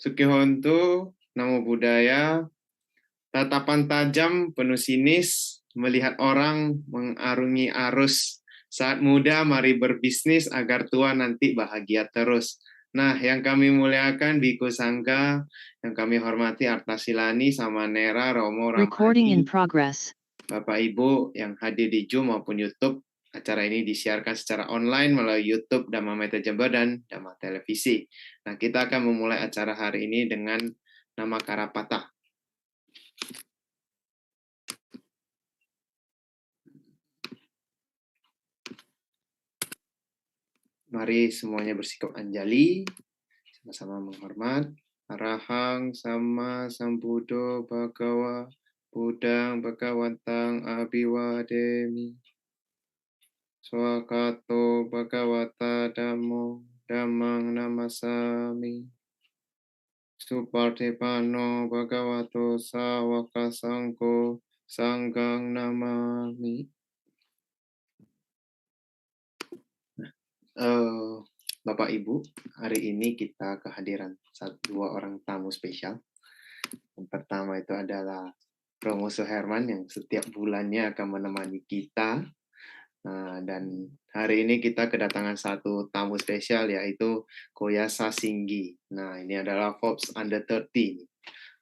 Sukihontu, Namo Buddhaya, tatapan tajam penuh sinis, melihat orang mengarungi arus. Saat muda, mari berbisnis agar tua nanti bahagia terus. Nah, yang kami muliakan Biku Sangga, yang kami hormati Artasilani, Samanera, Romo, Recording in Ramadi, progress. Bapak Ibu yang hadir di Zoom maupun YouTube. Acara ini disiarkan secara online melalui YouTube Dhamma Metta Jember dan Dhamma Televisi. Nah, kita akan memulai acara hari ini dengan nama Karapata. Mari semuanya bersikap anjali, sama-sama menghormat. Arahang sama sambuddho bhagawa, Buddhang bhagawantang abhiwademi. Swakato bhagawata dhammo, dhammang namasami. Supartipano bhagavato sawaka sangko, sanggang namami. Bapak Ibu, hari ini kita kehadiran dua orang tamu spesial. Yang pertama itu adalah Romo Suherman yang setiap bulannya akan menemani kita. Dan hari ini kita kedatangan satu tamu spesial yaitu Koyasa Singgi. Nah, ini adalah Forbes Under 30.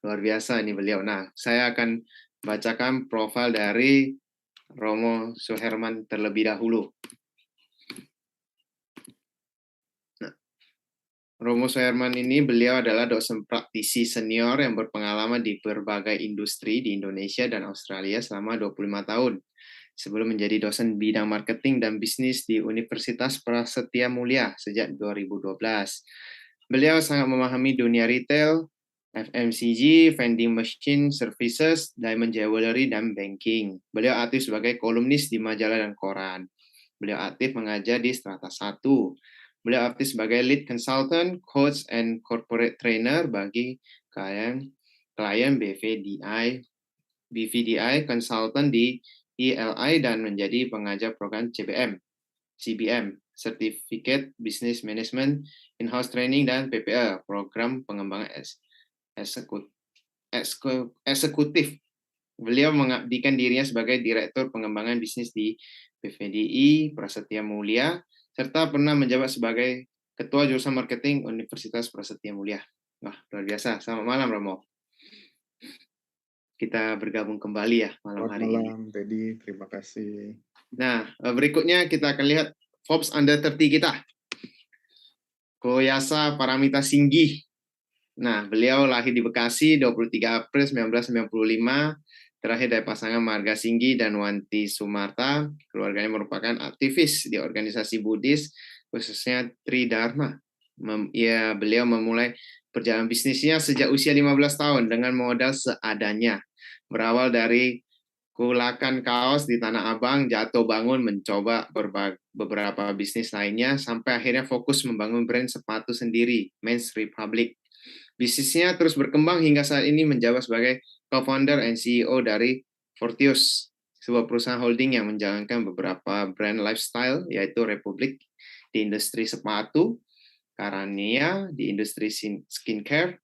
Luar biasa ini beliau. Nah, saya akan bacakan profil dari Romo Suherman terlebih dahulu. Romo Suherman ini beliau adalah dosen praktisi senior yang berpengalaman di berbagai industri di Indonesia dan Australia selama 25 tahun. Sebelum menjadi dosen bidang marketing dan bisnis di Universitas Prasetya Mulia sejak 2012. Beliau sangat memahami dunia retail, FMCG, vending machine services, diamond jewelry, dan banking. Beliau aktif sebagai kolumnis di majalah dan koran. Beliau aktif mengajar di Strata 1. Beliau aktif sebagai lead consultant, coach, and corporate trainer bagi klien BVDI consultant di ELI dan menjadi pengajar program CBM, Certificate Business Management, In-House Training, dan PPA, program pengembangan eksekutif. Beliau mengabdikan dirinya sebagai Direktur Pengembangan Bisnis di PVDI, Prasetya Mulia, serta pernah menjabat sebagai Ketua Jurusan Marketing Universitas Prasetya Mulia. Wah, luar biasa. Selamat malam, Romo. Kita bergabung kembali ya malam hari ini. Selamat malam, Teddy. Terima kasih. Nah, berikutnya kita akan lihat Forbes Under 30 kita. Koyasa Paramita Singgi. Nah, beliau lahir di Bekasi 23 April 1995. Terakhir dari pasangan Marga Singgi dan Wanti Sumarta. Keluarganya merupakan aktivis di organisasi Buddhis, khususnya Tridharma. Beliau memulai perjalanan bisnisnya sejak usia 15 tahun dengan modal seadanya. Berawal dari kulakan kaos di Tanah Abang, jatuh bangun mencoba beberapa bisnis lainnya, sampai akhirnya fokus membangun brand sepatu sendiri, Men's Republic. Bisnisnya terus berkembang hingga saat ini menjabat sebagai co-founder and CEO dari Fortius, sebuah perusahaan holding yang menjalankan beberapa brand lifestyle, yaitu Republic di industri sepatu, Karania di industri skincare,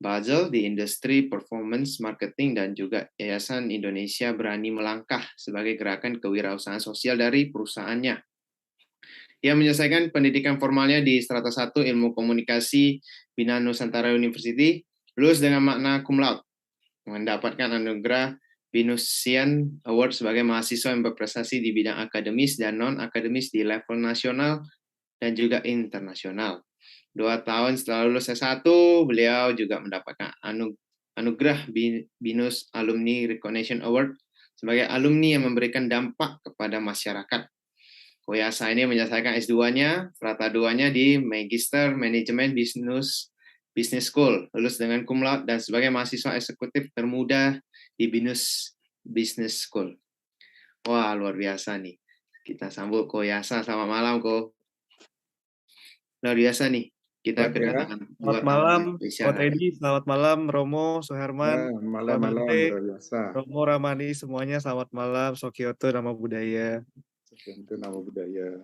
Basel di industri performance marketing, dan juga Yayasan Indonesia Berani Melangkah sebagai gerakan kewirausahaan sosial dari perusahaannya. Ia menyelesaikan pendidikan formalnya di Strata 1 Ilmu Komunikasi Bina Nusantara University, lulus dengan makna cum laude, mendapatkan anugerah Binusian Award sebagai mahasiswa yang berprestasi di bidang akademis dan non-akademis di level nasional dan juga internasional. 2 tahun setelah lulus S1, beliau juga mendapatkan anugerah Binus Alumni Recognition Award sebagai alumni yang memberikan dampak kepada masyarakat. Koyasa ini menyelesaikan S2-nya, Strata 2-nya di Magister Manajemen Business School, lulus dengan cum laude dan sebagai mahasiswa eksekutif termuda di Binus Business School. Wah, luar biasa nih. Kita sambut Koyasa. Selamat malam, Ko. Luar biasa nih. Kita kedatangan selamat malam, Pak Teddy. Selamat malam, Romo, Suherman, Malam-malam, luar biasa. Romo, Ramani, semuanya selamat malam. Sokyoto, Namo Buddhaya. Sokyoto, Namo Buddhaya.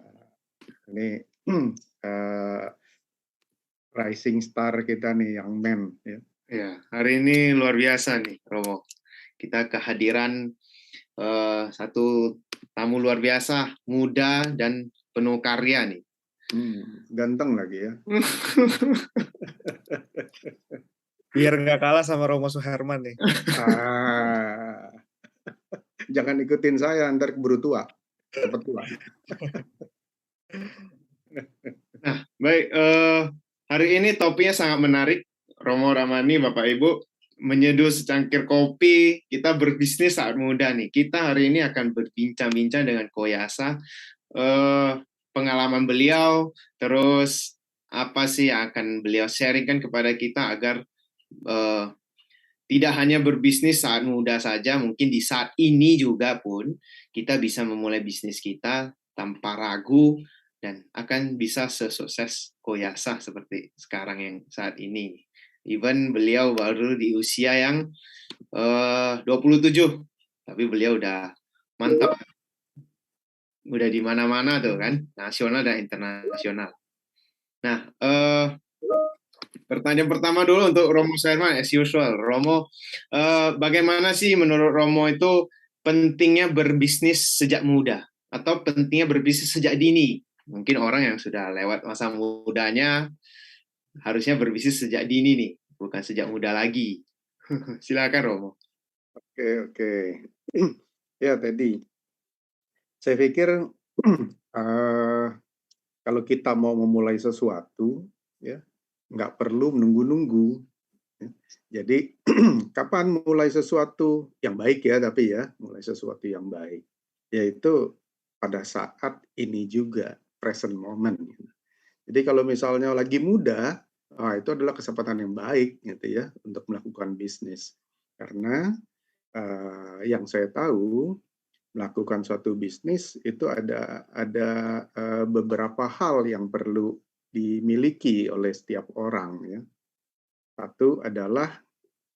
Ini rising star kita nih, yang men. Ya. Ya, hari ini luar biasa nih, Romo. Kita kehadiran satu tamu luar biasa, muda dan penuh karya nih. Ganteng lagi ya. Biar nggak kalah sama Romo Suherman nih. Jangan ikutin saya, ntar keburu tua. Cepat tua. Nah, baik. Hari ini topiknya sangat menarik. Romo Ramani, Bapak Ibu, menyeduh secangkir kopi. Kita berbisnis saat muda nih. Kita hari ini akan berbincang-bincang dengan Koyasa. Pengalaman beliau, terus apa sih yang akan beliau sharingkan kepada kita agar tidak hanya berbisnis saat muda saja, mungkin di saat ini juga pun kita bisa memulai bisnis kita tanpa ragu dan akan bisa sesukses Koyasa seperti sekarang yang saat ini. Even beliau baru di usia yang 27, tapi beliau udah mantap. Udah di mana-mana tuh kan, nasional dan internasional. Nah, pertanyaan pertama dulu untuk Romo Suherman, as usual. Romo, bagaimana sih menurut Romo itu pentingnya berbisnis sejak muda? Atau pentingnya berbisnis sejak dini? Mungkin orang yang sudah lewat masa mudanya harusnya berbisnis sejak dini nih, bukan sejak muda lagi. Silakan Romo. Oke. Ya, Teddy. Saya pikir kalau kita mau memulai sesuatu, ya nggak perlu menunggu-nunggu. Jadi kapan mulai sesuatu yang baik ya, tapi ya mulai sesuatu yang baik, yaitu pada saat ini juga, present moment. Jadi kalau misalnya lagi muda, itu adalah kesempatan yang baik gitu ya untuk melakukan bisnis. Karena yang saya tahu, melakukan suatu bisnis itu ada beberapa hal yang perlu dimiliki oleh setiap orang ya. Satu adalah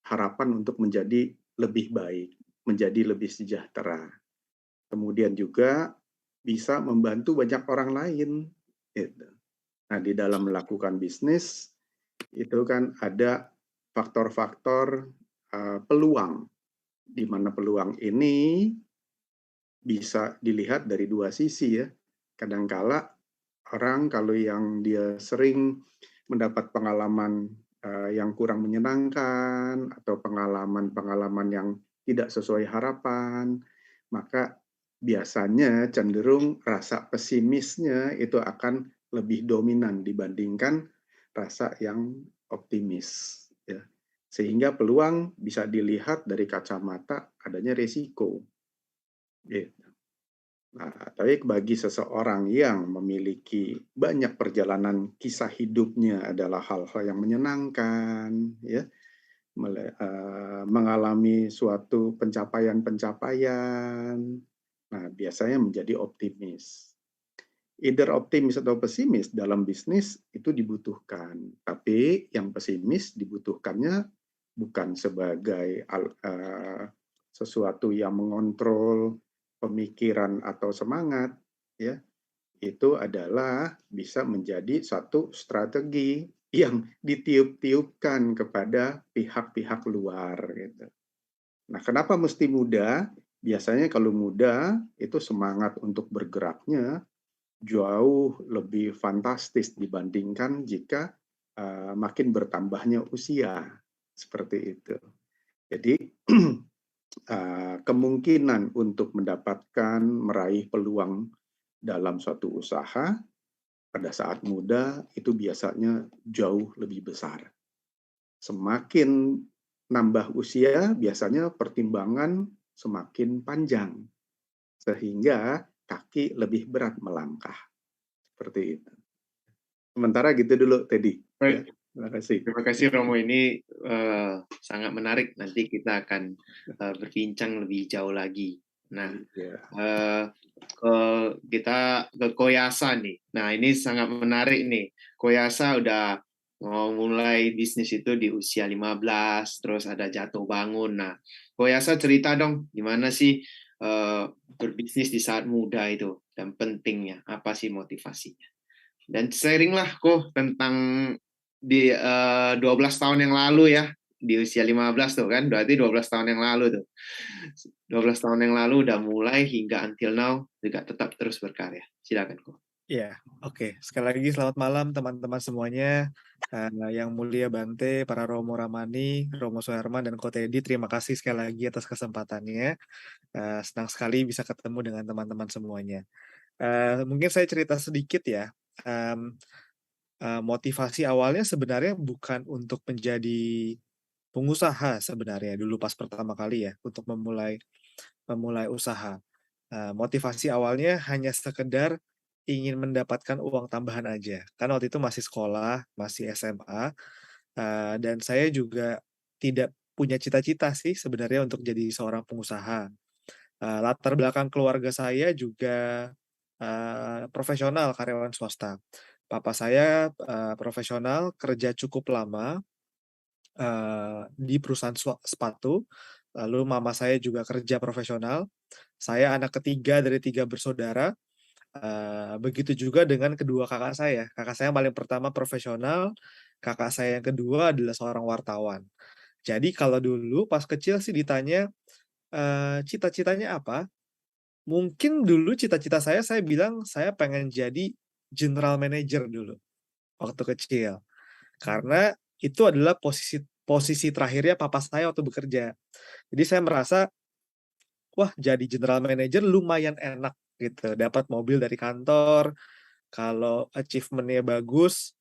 harapan untuk menjadi lebih baik, menjadi lebih sejahtera. Kemudian juga bisa membantu banyak orang lain. Gitu. Nah, di dalam melakukan bisnis itu kan ada faktor-faktor peluang, di mana peluang ini bisa dilihat dari dua sisi ya. Kadangkala orang kalau yang dia sering mendapat pengalaman yang kurang menyenangkan atau pengalaman-pengalaman yang tidak sesuai harapan, maka biasanya cenderung rasa pesimisnya itu akan lebih dominan dibandingkan rasa yang optimis. Ya. Sehingga peluang bisa dilihat dari kacamata adanya resiko. Gitu. Nah, tapi bagi seseorang yang memiliki banyak perjalanan kisah hidupnya adalah hal-hal yang menyenangkan, ya, mengalami suatu pencapaian-pencapaian, nah biasanya menjadi optimis. Either optimis atau pesimis dalam bisnis itu dibutuhkan, tapi yang pesimis dibutuhkannya bukan sebagai sesuatu yang mengontrol pemikiran atau semangat, ya, itu adalah bisa menjadi satu strategi yang ditiup-tiupkan kepada pihak-pihak luar. Gitu. Nah, kenapa mesti muda? Biasanya kalau muda itu semangat untuk bergeraknya jauh lebih fantastis dibandingkan jika makin bertambahnya usia. Seperti itu. Jadi kemungkinan untuk mendapatkan meraih peluang dalam suatu usaha pada saat muda itu biasanya jauh lebih besar. Semakin nambah usia, biasanya pertimbangan semakin panjang, sehingga kaki lebih berat melangkah. Seperti itu. Sementara gitu dulu, Teddy. Baik. Ya. Terima kasih. Terima kasih Romo, ini sangat menarik. Nanti kita akan berbincang lebih jauh lagi. Nah, kita ke Koyasa nih. Nah, ini sangat menarik nih. Koyasa udah mau mulai bisnis itu di usia 15, terus ada jatuh bangun. Nah, Koyasa cerita dong, gimana sih berbisnis di saat muda itu dan pentingnya, apa sih motivasinya? Dan sharing lah kok tentang di 12 tahun yang lalu ya, di usia 15 tuh kan, berarti 12 tahun yang lalu tuh. 12 tahun yang lalu udah mulai hingga until now juga tetap terus berkarya. Silakan kok. Iya, oke. Sekali lagi selamat malam teman-teman semuanya. Yang mulia Bante, para Romo Ramani, Romo Suherman, dan Ko Teddy, terima kasih sekali lagi atas kesempatannya. Senang sekali bisa ketemu dengan teman-teman semuanya. Mungkin saya cerita sedikit ya. Motivasi awalnya sebenarnya bukan untuk menjadi pengusaha sebenarnya dulu pas pertama kali ya, untuk memulai usaha. Motivasi awalnya hanya sekedar ingin mendapatkan uang tambahan aja. Kan waktu itu masih sekolah, masih SMA, dan saya juga tidak punya cita-cita sih sebenarnya untuk jadi seorang pengusaha. Latar belakang keluarga saya juga profesional, karyawan swasta. Papa saya profesional, kerja cukup lama di perusahaan sepatu. Lalu mama saya juga kerja profesional. Saya anak ketiga dari 3 bersaudara. Begitu juga dengan kedua kakak saya. Kakak saya yang paling pertama profesional, kakak saya yang kedua adalah seorang wartawan. Jadi kalau dulu pas kecil sih ditanya, cita-citanya apa? Mungkin dulu cita-cita saya bilang saya pengen jadi general manager dulu, waktu kecil. Karena itu adalah posisi terakhirnya papa saya waktu bekerja. Jadi saya merasa, wah jadi general manager lumayan enak gitu, dapat mobil dari kantor, kalau achievement-nya bagus,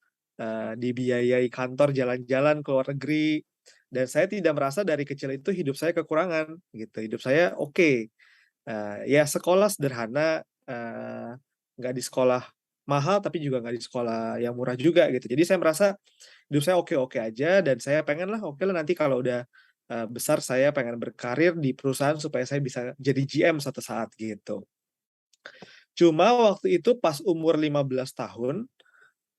dibiayai kantor jalan-jalan ke luar negeri, dan saya tidak merasa dari kecil itu hidup saya kekurangan gitu, hidup saya oke. Ya sekolah sederhana, nggak di sekolah mahal, tapi juga nggak di sekolah yang murah juga gitu. Jadi saya merasa hidup saya oke-oke aja, dan saya pengen lah, oke lah nanti kalau udah besar saya pengen berkarir di perusahaan supaya saya bisa jadi GM suatu saat gitu. Cuma waktu itu pas umur 15 tahun,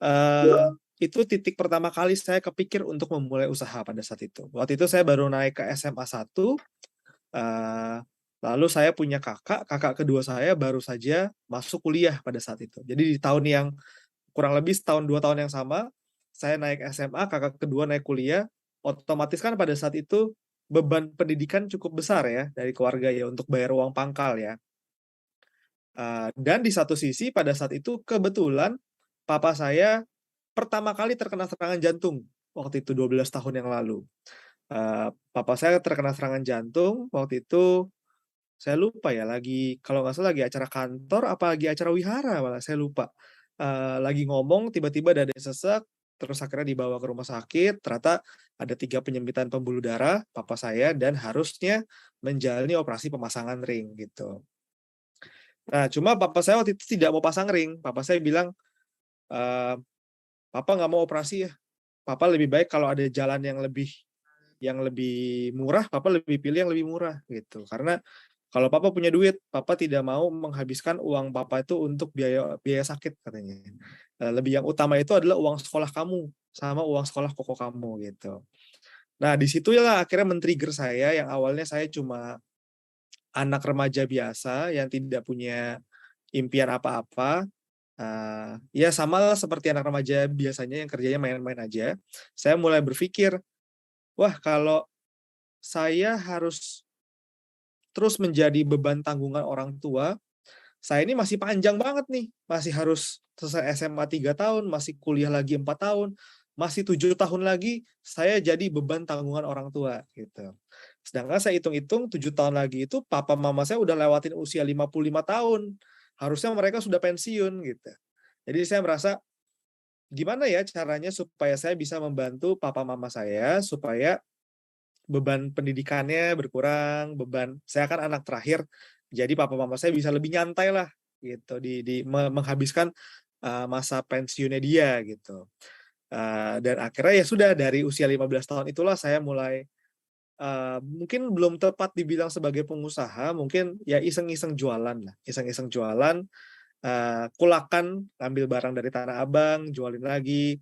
eee, itu titik pertama kali saya kepikir untuk memulai usaha pada saat itu. Waktu itu saya baru naik ke SMA 1, eee, lalu saya punya kakak kedua saya baru saja masuk kuliah pada saat itu. Jadi di tahun yang kurang lebih setahun 2 tahun yang sama, saya naik SMA, kakak kedua naik kuliah, otomatis kan pada saat itu beban pendidikan cukup besar ya dari keluarga ya untuk bayar uang pangkal ya. Dan di satu sisi pada saat itu kebetulan papa saya pertama kali terkena serangan jantung waktu itu 12 tahun yang lalu. Papa saya terkena serangan jantung waktu itu, saya lupa ya lagi kalau nggak salah lagi acara kantor apa lagi acara wihara malah saya lupa. Lagi ngomong tiba-tiba dada sesek, terus akhirnya dibawa ke rumah sakit, ternyata ada 3 penyempitan pembuluh darah papa saya dan harusnya menjalani operasi pemasangan ring gitu. Nah, cuma papa saya waktu itu tidak mau pasang ring. Papa saya bilang, eee, "Papa nggak mau operasi ya. Papa lebih baik kalau ada jalan yang lebih murah, papa lebih pilih yang lebih murah," gitu. Karena kalau papa punya duit, papa tidak mau menghabiskan uang papa itu untuk biaya biaya sakit katanya. Lebih yang utama itu adalah uang sekolah kamu, sama uang sekolah koko kamu, gitu. Nah, di situlah akhirnya men-trigger saya yang awalnya saya cuma anak remaja biasa yang tidak punya impian apa-apa. Ya samalah seperti anak remaja biasanya yang kerjanya main-main aja. Saya mulai berpikir, wah kalau saya harus terus menjadi beban tanggungan orang tua, saya ini masih panjang banget nih, masih harus selesai SMA 3 tahun, masih kuliah lagi 4 tahun, masih 7 tahun lagi saya jadi beban tanggungan orang tua, gitu. Sedangkan saya hitung-hitung 7 tahun lagi itu papa mama saya udah lewatin usia 55 tahun, harusnya mereka sudah pensiun, gitu. Jadi saya merasa, gimana ya caranya supaya saya bisa membantu papa mama saya, supaya beban pendidikannya berkurang, saya kan anak terakhir, jadi papa mama saya bisa lebih nyantai lah gitu menghabiskan, masa pensiunnya dia gitu. Dan akhirnya ya sudah dari usia 15 tahun itulah saya mulai, mungkin belum tepat dibilang sebagai pengusaha, mungkin ya iseng-iseng jualan lah, iseng-iseng jualan, kulakan, ngambil barang dari Tanah Abang, jualin lagi,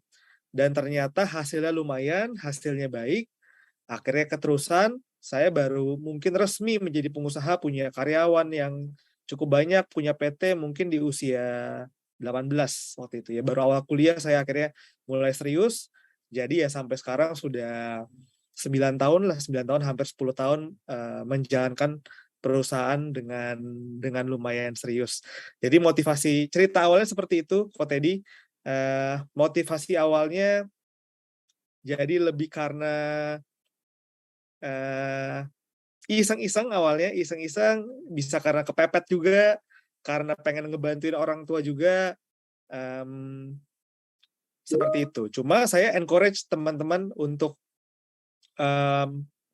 dan ternyata hasilnya lumayan, hasilnya baik. Akhirnya keterusan, saya baru mungkin resmi menjadi pengusaha, punya karyawan yang cukup banyak, punya PT mungkin di usia 18 waktu itu ya. Baru awal kuliah saya akhirnya mulai serius, Jadi ya sampai sekarang sudah 9 tahun lah, 9 tahun hampir 10 tahun menjalankan perusahaan dengan lumayan serius. Jadi motivasi cerita awalnya seperti itu, Ko Teddy. Motivasi awalnya jadi lebih karena eh, iseng-iseng awalnya, iseng-iseng, bisa karena kepepet juga, karena pengen ngebantuin orang tua juga, seperti itu. Cuma saya encourage teman-teman untuk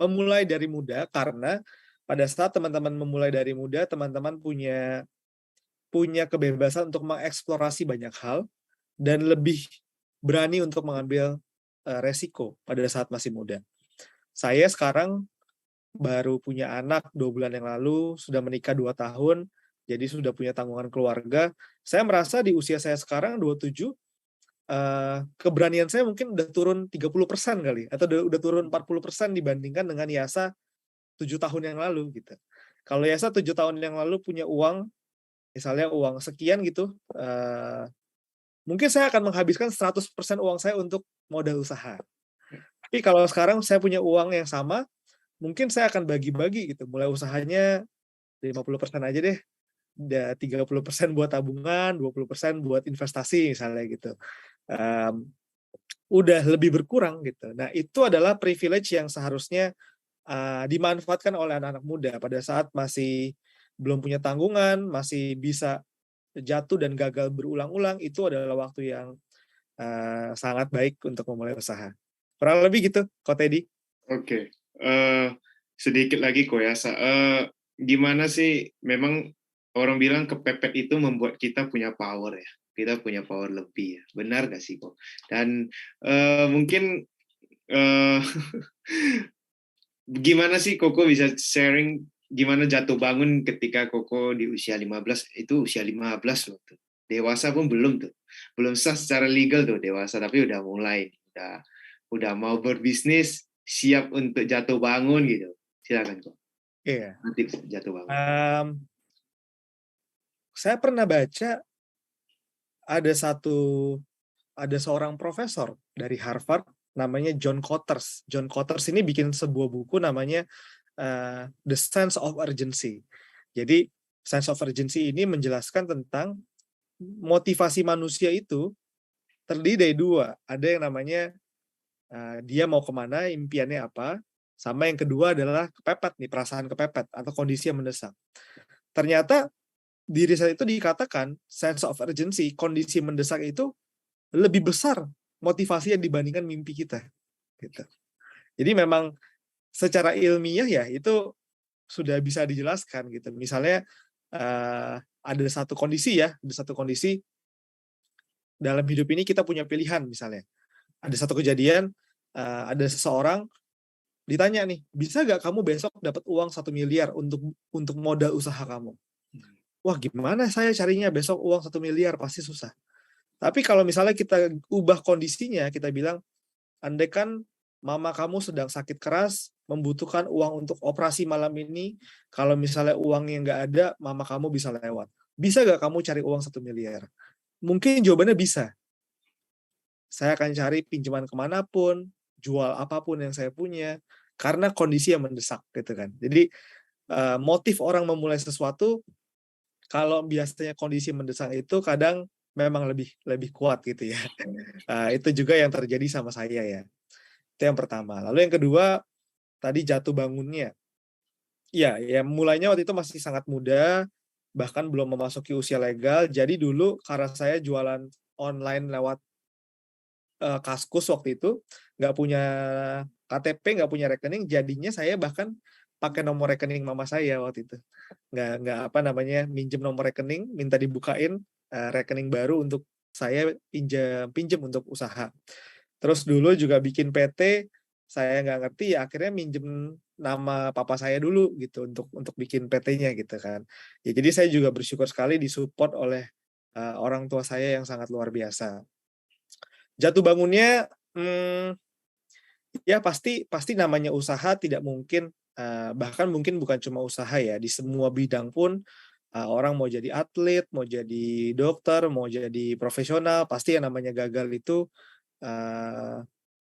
memulai dari muda, karena pada saat teman-teman memulai dari muda, teman-teman punya kebebasan untuk mengeksplorasi banyak hal dan lebih berani untuk mengambil resiko pada saat masih muda. Saya sekarang baru punya anak 2 bulan yang lalu, sudah menikah 2 tahun, jadi sudah punya tanggungan keluarga. Saya merasa di usia saya sekarang 27, keberanian saya mungkin udah turun 30% kali, atau udah turun 40% dibandingkan dengan Yasa 7 tahun yang lalu gitu. Kalau Yasa 7 tahun yang lalu punya uang, misalnya uang sekian gitu, mungkin saya akan menghabiskan 100% uang saya untuk modal usaha. Tapi kalau sekarang saya punya uang yang sama, mungkin saya akan bagi-bagi gitu, mulai usahanya 50% aja deh, 30% buat tabungan, 20% buat investasi misalnya gitu. Udah lebih berkurang gitu. Nah, itu adalah privilege yang seharusnya dimanfaatkan oleh anak-anak muda pada saat masih belum punya tanggungan, masih bisa jatuh dan gagal berulang-ulang. Itu adalah waktu yang sangat baik untuk memulai usaha. Kurang lebih gitu, Ko Teddy. Oke. Sedikit lagi kok ya. Gimana sih, memang orang bilang kepepet itu membuat kita punya power ya. Kita punya power lebih ya. Benar gak sih kok? Dan mungkin gimana sih Koko bisa sharing gimana jatuh bangun ketika Koko di usia 15, itu usia 15 loh tuh. Dewasa pun belum tuh. Belum sah secara legal tuh dewasa, tapi udah mulai. Udah mau berbisnis, siap untuk jatuh bangun gitu. Silakan kok. Iya. Tips jatuh bangun. Saya pernah baca ada seorang profesor dari Harvard namanya John Cotters. John Cotters ini bikin sebuah buku namanya The Sense of Urgency. Jadi Sense of Urgency ini menjelaskan tentang motivasi manusia itu terdiri dari 2. Ada yang namanya dia mau kemana, impiannya apa, sama yang kedua adalah kepepet nih, perasaan kepepet atau kondisi yang mendesak. Ternyata di riset itu dikatakan sense of urgency, kondisi mendesak itu lebih besar motivasi yang dibandingkan mimpi kita. Gitu. Jadi memang secara ilmiah ya itu sudah bisa dijelaskan gitu. Misalnya ada satu kondisi dalam hidup ini kita punya pilihan misalnya. Ada satu kejadian, ada seseorang ditanya nih, bisa nggak kamu besok dapat uang 1 miliar untuk modal usaha kamu? Wah, gimana saya carinya besok uang 1 miliar? Pasti susah. Tapi kalau misalnya kita ubah kondisinya, kita bilang, andai kan mama kamu sedang sakit keras, membutuhkan uang untuk operasi malam ini, kalau misalnya uangnya nggak ada, mama kamu bisa lewat. Bisa nggak kamu cari uang 1 miliar? Mungkin jawabannya bisa. Saya akan cari pinjaman kemanapun, jual apapun yang saya punya, karena kondisi yang mendesak gitu kan. Jadi motif orang memulai sesuatu, kalau biasanya kondisi mendesak itu kadang memang lebih kuat gitu ya. Itu juga yang terjadi sama saya ya. Itu yang pertama. Lalu yang kedua, tadi jatuh bangunnya. Ya mulainya waktu itu masih sangat muda, bahkan belum memasuki usia legal. Jadi dulu karena saya jualan online lewat Kaskus waktu itu, nggak punya KTP, nggak punya rekening, jadinya saya bahkan pakai nomor rekening mama saya waktu itu. Nggak minjem nomor rekening, minta dibukain rekening baru untuk saya pinjam untuk usaha. Terus dulu juga bikin PT, saya nggak ngerti, ya akhirnya minjem nama papa saya dulu gitu untuk bikin PT-nya gitu kan. Ya, jadi saya juga bersyukur sekali disupport oleh orang tua saya yang sangat luar biasa. Jatuh bangunnya, ya pasti namanya usaha tidak mungkin, bahkan mungkin bukan cuma usaha ya, di semua bidang pun orang mau jadi atlet, mau jadi dokter, mau jadi profesional, pasti yang namanya gagal itu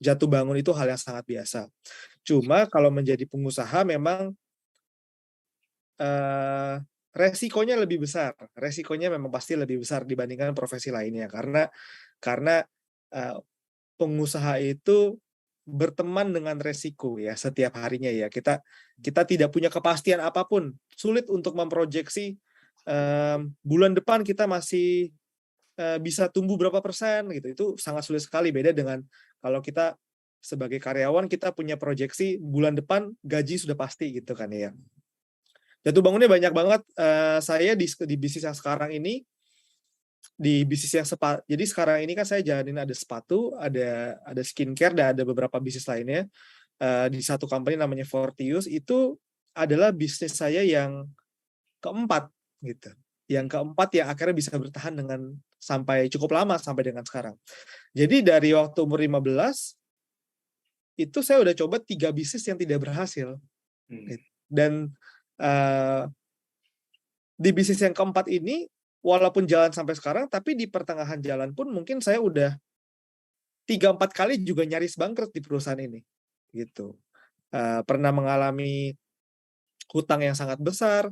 jatuh bangun itu hal yang sangat biasa. Cuma kalau menjadi pengusaha memang resikonya lebih besar. Resikonya memang pasti lebih besar dibandingkan profesi lainnya karena pengusaha itu berteman dengan resiko ya setiap harinya ya. Kita tidak punya kepastian apapun. Sulit untuk memproyeksi bulan depan kita masih bisa tumbuh berapa persen gitu. Itu sangat sulit sekali, beda dengan kalau kita sebagai karyawan kita punya proyeksi bulan depan gaji sudah pasti gitu kan ya. Jatuh bangunnya banyak banget. Saya di bisnis yang sekarang ini, di bisnis yang jadi sekarang ini kan saya jalanin ada sepatu, ada skincare, dan ada beberapa bisnis lainnya. Di satu company namanya Fortius, itu adalah bisnis saya yang keempat gitu. Yang keempat yang akhirnya bisa bertahan dengan sampai cukup lama sampai dengan sekarang. Jadi dari waktu umur 15 itu saya udah coba 3 bisnis yang tidak berhasil. Dan di bisnis yang keempat ini walaupun jalan sampai sekarang, tapi di pertengahan jalan pun mungkin saya udah 3-4 kali juga nyaris bangkrut di perusahaan ini gitu. Pernah mengalami hutang yang sangat besar,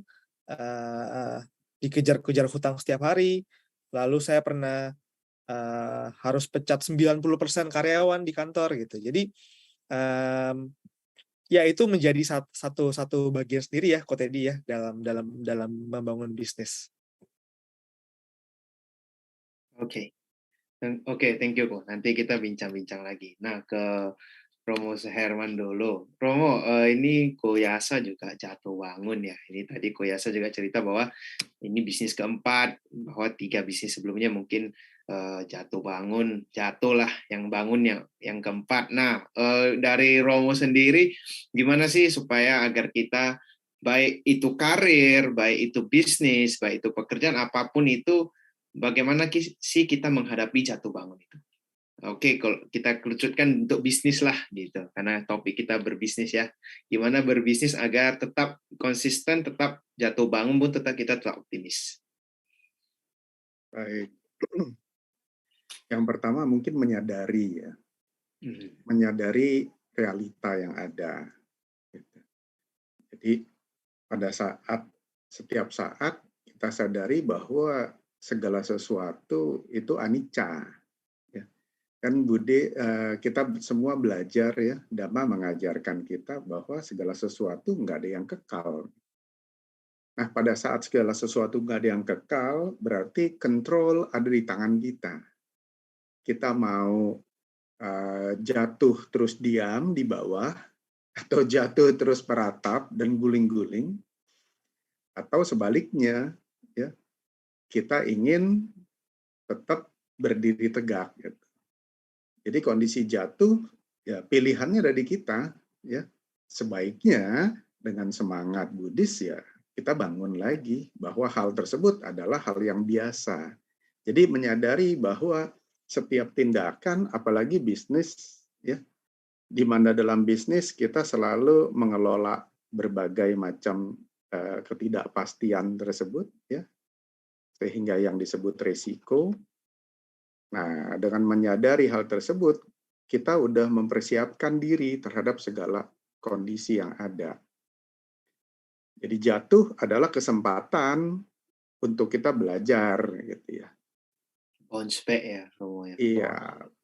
dikejar-kejar hutang setiap hari, lalu saya pernah harus pecat 90% karyawan di kantor gitu. Jadi ya itu menjadi satu bagian sendiri ya, Ko Teddy ya, dalam membangun bisnis. Oke, thank you Ko. Nanti kita bincang-bincang lagi. Nah, ke Romo Herman dulu. Romo, ini Ko Yasa juga jatuh bangun ya. Ini tadi Ko Yasa juga cerita bahwa ini bisnis keempat, bahwa 3 bisnis sebelumnya mungkin jatuhlah, yang bangun yang keempat. Nah, dari Romo sendiri, gimana sih supaya agar kita, baik itu karir, baik itu bisnis, baik itu pekerjaan, apapun itu, bagaimana sih kita menghadapi jatuh bangun itu? Oke, kalau kita kerucutkan untuk bisnis lah gitu, karena topik kita berbisnis ya. Gimana berbisnis agar tetap konsisten, tetap jatuh bangun pun kita tetap optimis. Baik. Yang pertama mungkin menyadari ya, menyadari realita yang ada. Jadi setiap saat kita sadari bahwa segala sesuatu itu anicca. Ya. Kan kita semua belajar ya, Dhamma mengajarkan kita bahwa segala sesuatu nggak ada yang kekal. Nah, pada saat segala sesuatu nggak ada yang kekal, berarti kontrol ada di tangan kita. Kita mau jatuh terus diam di bawah, atau jatuh terus meratap dan guling-guling, atau sebaliknya, ya, kita ingin tetap berdiri tegak. Gitu. Jadi kondisi jatuh, ya pilihannya ada di kita. Ya, sebaiknya dengan semangat Buddhis ya kita bangun lagi bahwa hal tersebut adalah hal yang biasa. Jadi menyadari bahwa setiap tindakan, apalagi bisnis, ya, di mana dalam bisnis kita selalu mengelola berbagai macam ketidakpastian tersebut, ya, sehingga yang disebut resiko. Nah, dengan menyadari hal tersebut, kita udah mempersiapkan diri terhadap segala kondisi yang ada. Jadi jatuh adalah kesempatan untuk kita belajar, gitu ya. Bounce back ya, Romo ya. Iya,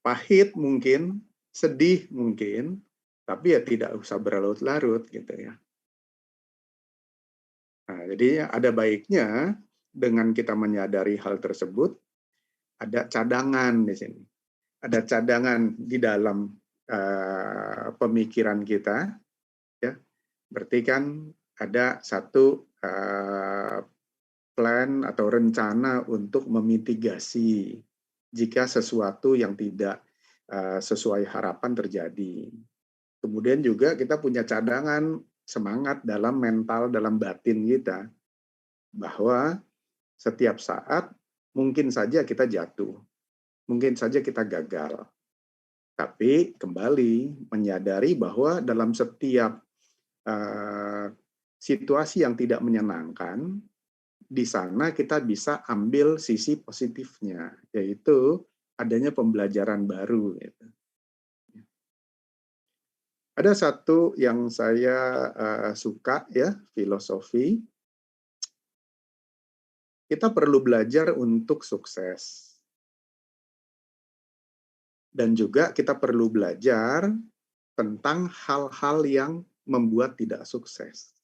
pahit mungkin, sedih mungkin, tapi ya tidak usah berlarut-larut gitu ya. Nah, jadi ada baiknya dengan kita menyadari hal tersebut, ada cadangan di sini. Ada cadangan di dalam pemikiran kita, ya. Berarti kan ada satu plan atau rencana untuk memitigasi jika sesuatu yang tidak sesuai harapan terjadi. Kemudian juga kita punya cadangan semangat dalam mental, dalam batin kita, bahwa setiap saat mungkin saja kita jatuh, mungkin saja kita gagal. Tapi kembali menyadari bahwa dalam setiap situasi yang tidak menyenangkan, di sana kita bisa ambil sisi positifnya, yaitu adanya pembelajaran baru. Gitu. Ada satu yang saya suka ya, filosofi. Kita perlu belajar untuk sukses. Dan juga kita perlu belajar tentang hal-hal yang membuat tidak sukses.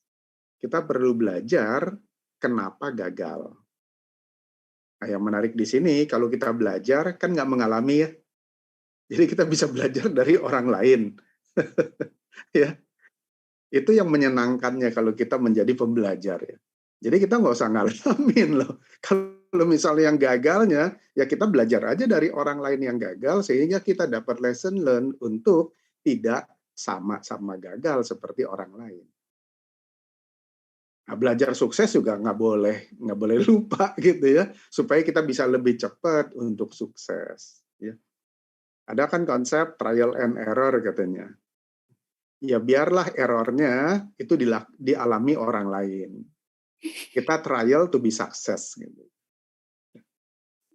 Kita perlu belajar kenapa gagal. Nah, yang menarik di sini, kalau kita belajar, kan nggak mengalami ya. Jadi kita bisa belajar dari orang lain. Ya, itu yang menyenangkannya kalau kita menjadi pembelajar ya. Jadi kita nggak usah ngalamin loh. Kalau misalnya yang gagalnya, ya kita belajar aja dari orang lain yang gagal, sehingga kita dapat lesson learn untuk tidak sama-sama gagal seperti orang lain. Nah, belajar sukses juga nggak boleh lupa gitu ya, supaya kita bisa lebih cepat untuk sukses. Ya. Ada kan konsep trial and error katanya. Ya biarlah errornya itu dialami orang lain. Kita trial to be success gitu.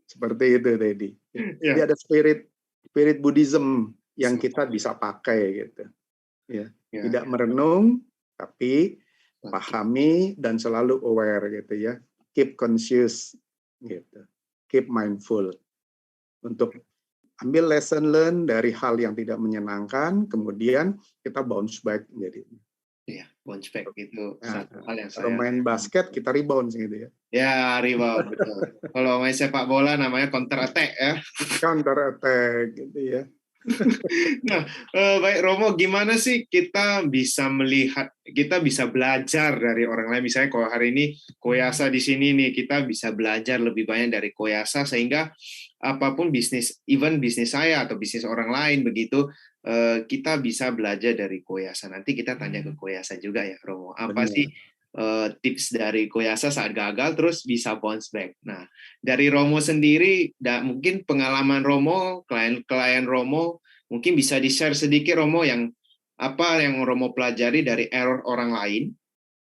Seperti itu tadi. Jadi ada spirit Buddhism yang kita bisa pakai gitu. Ya. Tidak merenung tapi pahami dan selalu aware gitu ya. Keep conscious gitu. Keep mindful. Untuk ambil lesson learn dari hal yang tidak menyenangkan, kemudian kita bounce back jadi. Iya, bounce back itu satu hal yang kalau main basket kita rebound gitu ya. Ya, rebound betul. Kalau main sepak bola namanya counter attack ya. Counter attack gitu ya. Nah, baik Romo, gimana sih kita bisa melihat, kita bisa belajar dari orang lain? Misalnya kalau hari ini Koyasa di sini nih, kita bisa belajar lebih banyak dari Koyasa sehingga apapun bisnis, even bisnis saya atau bisnis orang lain begitu, kita bisa belajar dari Koyasa. Nanti kita tanya ke Koyasa juga ya, Romo. Apa Benar. sih tips dari Koyasa saat gagal terus bisa bounce back? Nah, dari Romo sendiri, mungkin pengalaman Romo, klien Romo, mungkin bisa di-share sedikit Romo yang apa yang Romo pelajari dari error orang lain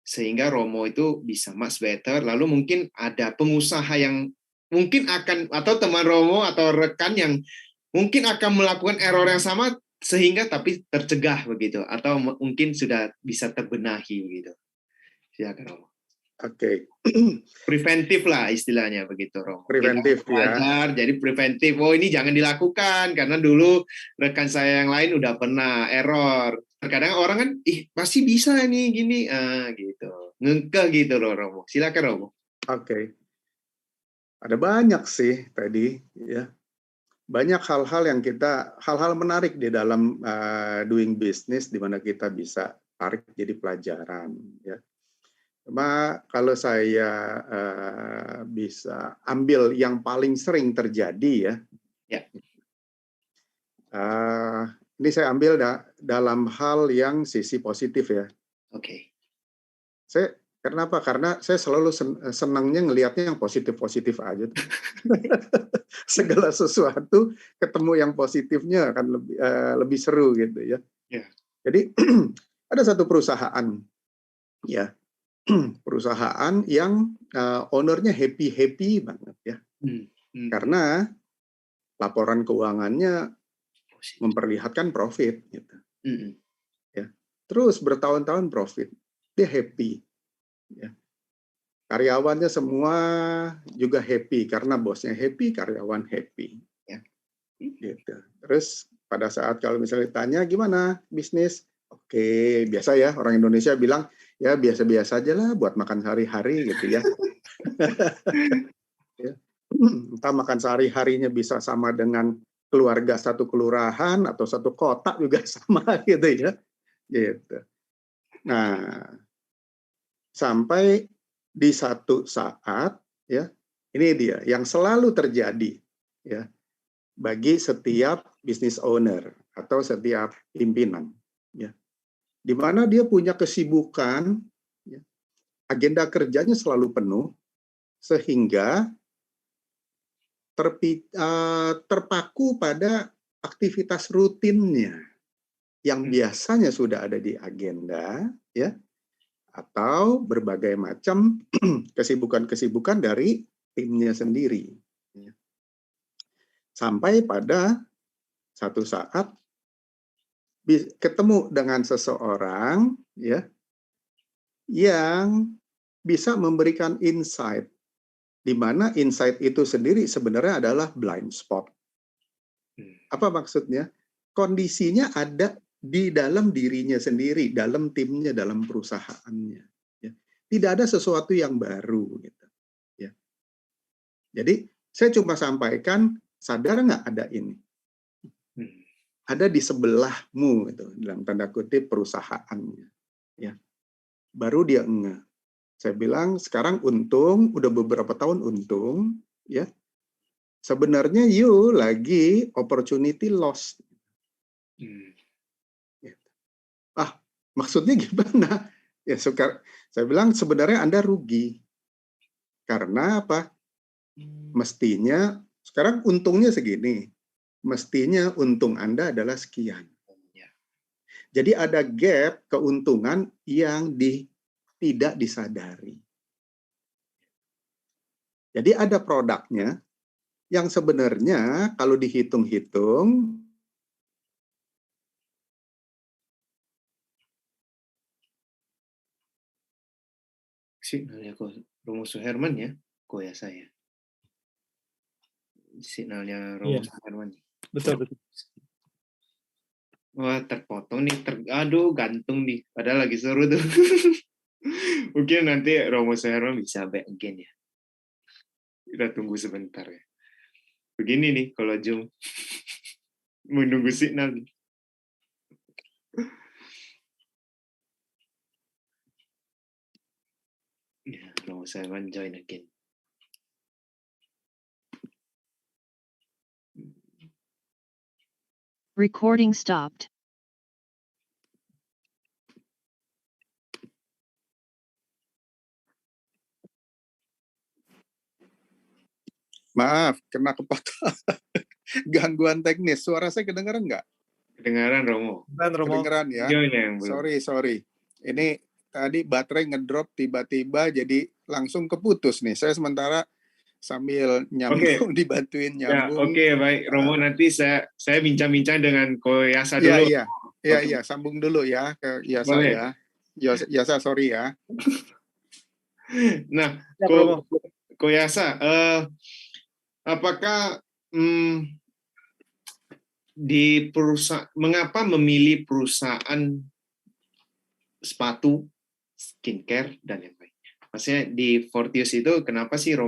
sehingga Romo itu bisa much better. Lalu mungkin ada pengusaha yang mungkin akan, atau teman Romo atau rekan yang mungkin akan melakukan error yang sama sehingga tapi tercegah begitu, atau mungkin sudah bisa terbenahi begitu. Silakan Romo. Oke. Preventif lah istilahnya begitu Romo. Preventif kita belajar, ya. jadi preventif. Oh ini jangan dilakukan karena dulu rekan saya yang lain udah pernah error. Terkadang orang kan, pasti bisa nih gini, gitu. Ngengkeh gitu loh Romo. Silakan Romo. Oke. Ada banyak sih tadi ya. Banyak hal-hal menarik di dalam doing business di mana kita bisa tarik jadi pelajaran ya. Cuma kalau saya bisa ambil yang paling sering terjadi ya. Ini saya ambil dalam hal yang sisi positif ya. Oke. Kenapa? Karena saya selalu senangnya ngelihatnya yang positif-positif aja. Segala sesuatu ketemu yang positifnya akan lebih seru gitu ya. Yeah. Jadi ada satu perusahaan ya. Perusahaan yang ownernya happy banget ya. Karena laporan keuangannya memperlihatkan profit gitu. Ya. Terus bertahun-tahun profit. Dia happy. Ya. Karyawannya semua juga happy karena bosnya happy, karyawan happy. Ya. Gitu. Terus pada saat kalau misalnya ditanya gimana bisnis? Oke, biasa ya orang Indonesia bilang ya biasa-biasa aja lah buat makan sehari-hari gitu ya. Ya. Entah makan sehari-harinya bisa sama dengan keluarga satu kelurahan atau satu kota juga sama gitu ya. Gitu. Nah, sampai di satu saat ya, ini dia yang selalu terjadi ya bagi setiap business owner atau setiap pimpinan ya. Di mana dia punya kesibukan ya, agenda kerjanya selalu penuh sehingga terpaku pada aktivitas rutinnya yang biasanya sudah ada di agenda ya, atau berbagai macam kesibukan-kesibukan dari timnya sendiri. Sampai pada satu saat ketemu dengan seseorang ya yang bisa memberikan insight, di mana insight itu sendiri sebenarnya adalah blind spot. Apa maksudnya? Kondisinya ada di dalam dirinya sendiri, dalam timnya, dalam perusahaannya. Ya. Tidak ada sesuatu yang baru. Gitu. Ya. Jadi saya cuma sampaikan, sadar nggak ada ini? Ada di sebelahmu, gitu, dalam tanda kutip perusahaannya. Ya. Baru dia enggak. Saya bilang sekarang untung, udah beberapa tahun untung, ya. Sebenarnya you lagi opportunity loss. Ah, maksudnya gimana? Ya, saya bilang sebenarnya Anda rugi. Karena apa? Mestinya, sekarang untungnya segini. Mestinya untung Anda adalah sekian. Jadi ada gap keuntungan yang tidak disadari. Jadi ada produknya yang sebenarnya kalau dihitung-hitung signalnya kok Romo Suherman ya, kok ya saya. Signalnya Romo Suherman. Betul. Wah, terpotong nih, aduh gantung nih, padahal lagi seru tuh. Mungkin nanti Romo Suherman bisa back again ya. Kita tunggu sebentar ya. Begini nih kalau Zoom. Menunggu signal nih. Ya, Romo Suherman join again. Recording stopped. Maaf, kena kepotong. Gangguan teknis. Suara saya kedengaran nggak? Kedengaran, Romo. Kedengaran ya? Yang belum. Sorry. Ini tadi baterai ngedrop tiba-tiba, jadi langsung keputus nih. Saya sementara sambil nyambung, dibantuin nyambung. Oke, baik. Romo, nanti saya bincang-bincang dengan Ko Yasa dulu. Iya, sambung dulu ya ke Yasa ya. Yasa, sorry ya. Nah, Ko Yasa, apakah di perusahaan, mengapa memilih perusahaan sepatu, skincare, dan yang lainnya? Maksudnya di Fortius itu kenapa sih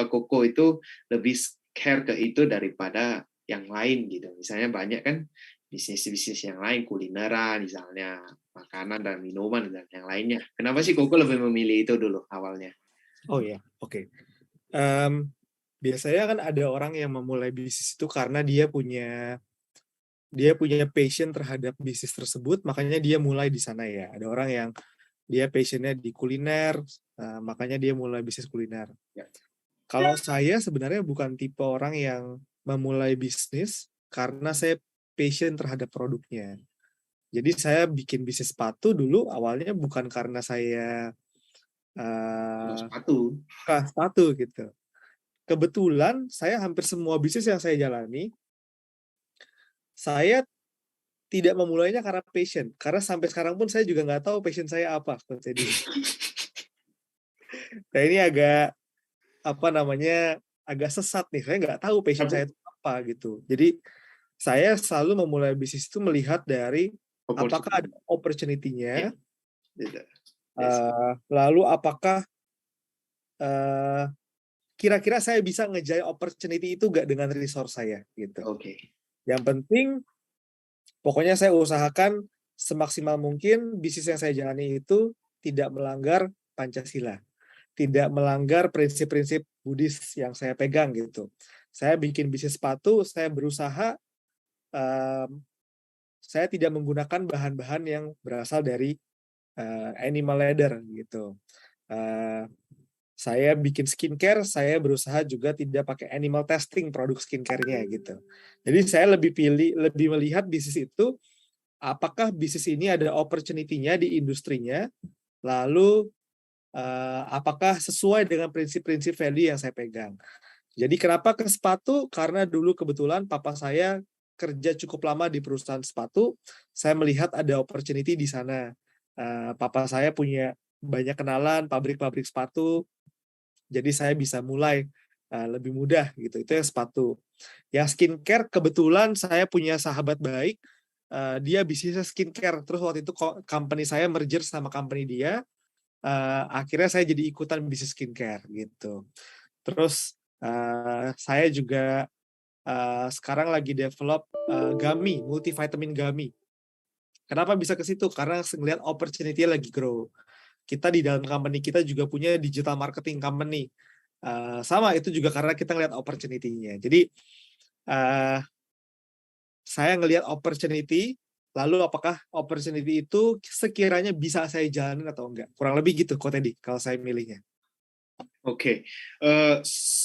Koko itu lebih care ke itu daripada yang lain gitu? Misalnya banyak kan bisnis-bisnis yang lain, kulineran, misalnya makanan dan minuman dan yang lainnya. Kenapa sih Koko lebih memilih itu dulu awalnya? Oh ya, oke. Biasanya kan ada orang yang memulai bisnis itu karena dia punya passion terhadap bisnis tersebut, makanya dia mulai di sana ya. Ada orang yang dia passionnya di kuliner, makanya dia mulai bisnis kuliner. Ya. Kalau saya sebenarnya bukan tipe orang yang memulai bisnis karena saya passion terhadap produknya. Jadi saya bikin bisnis sepatu dulu awalnya bukan karena saya sepatu gitu. Kebetulan saya hampir semua bisnis yang saya jalani, saya tidak memulainya karena passion. Karena sampai sekarang pun saya juga nggak tahu passion saya apa. Jadi, nah ini agak agak sesat nih. Saya nggak tahu passion saya itu apa gitu. Jadi saya selalu memulai bisnis itu melihat dari apakah ada opportunity-nya, lalu apakah kira-kira saya bisa ngejar opportunity itu nggak dengan resource saya gitu. Yang penting pokoknya saya usahakan semaksimal mungkin bisnis yang saya jalani itu tidak melanggar Pancasila, tidak melanggar prinsip-prinsip Buddhis yang saya pegang gitu. Saya bikin bisnis sepatu, saya berusaha saya tidak menggunakan bahan-bahan yang berasal dari animal leather gitu. Saya bikin skincare, saya berusaha juga tidak pakai animal testing produk skincare-nya gitu. Jadi saya lebih melihat bisnis itu, apakah bisnis ini ada opportunity-nya di industrinya, lalu apakah sesuai dengan prinsip-prinsip value yang saya pegang. Jadi kenapa ke sepatu? Karena dulu kebetulan papa saya kerja cukup lama di perusahaan sepatu, saya melihat ada opportunity di sana. Papa saya punya banyak kenalan pabrik-pabrik sepatu, jadi saya bisa mulai lebih mudah gitu. Itu yang sepatu. Yang skincare kebetulan saya punya sahabat baik, dia bisnisnya skincare. Terus waktu itu company saya merger sama company dia, akhirnya saya jadi ikutan bisnis skincare gitu. Terus saya juga sekarang lagi develop gummy, multivitamin gummy. Kenapa bisa ke situ? Karena ngeliat opportunity-nya lagi grow. Kita di dalam company kita juga punya digital marketing company. Sama, itu juga karena kita ngeliat opportunity-nya. Jadi, saya ngeliat opportunity, lalu apakah opportunity itu sekiranya bisa saya jalanin atau enggak. Kurang lebih gitu, Ko Teddy, kalau saya milihnya. Oke.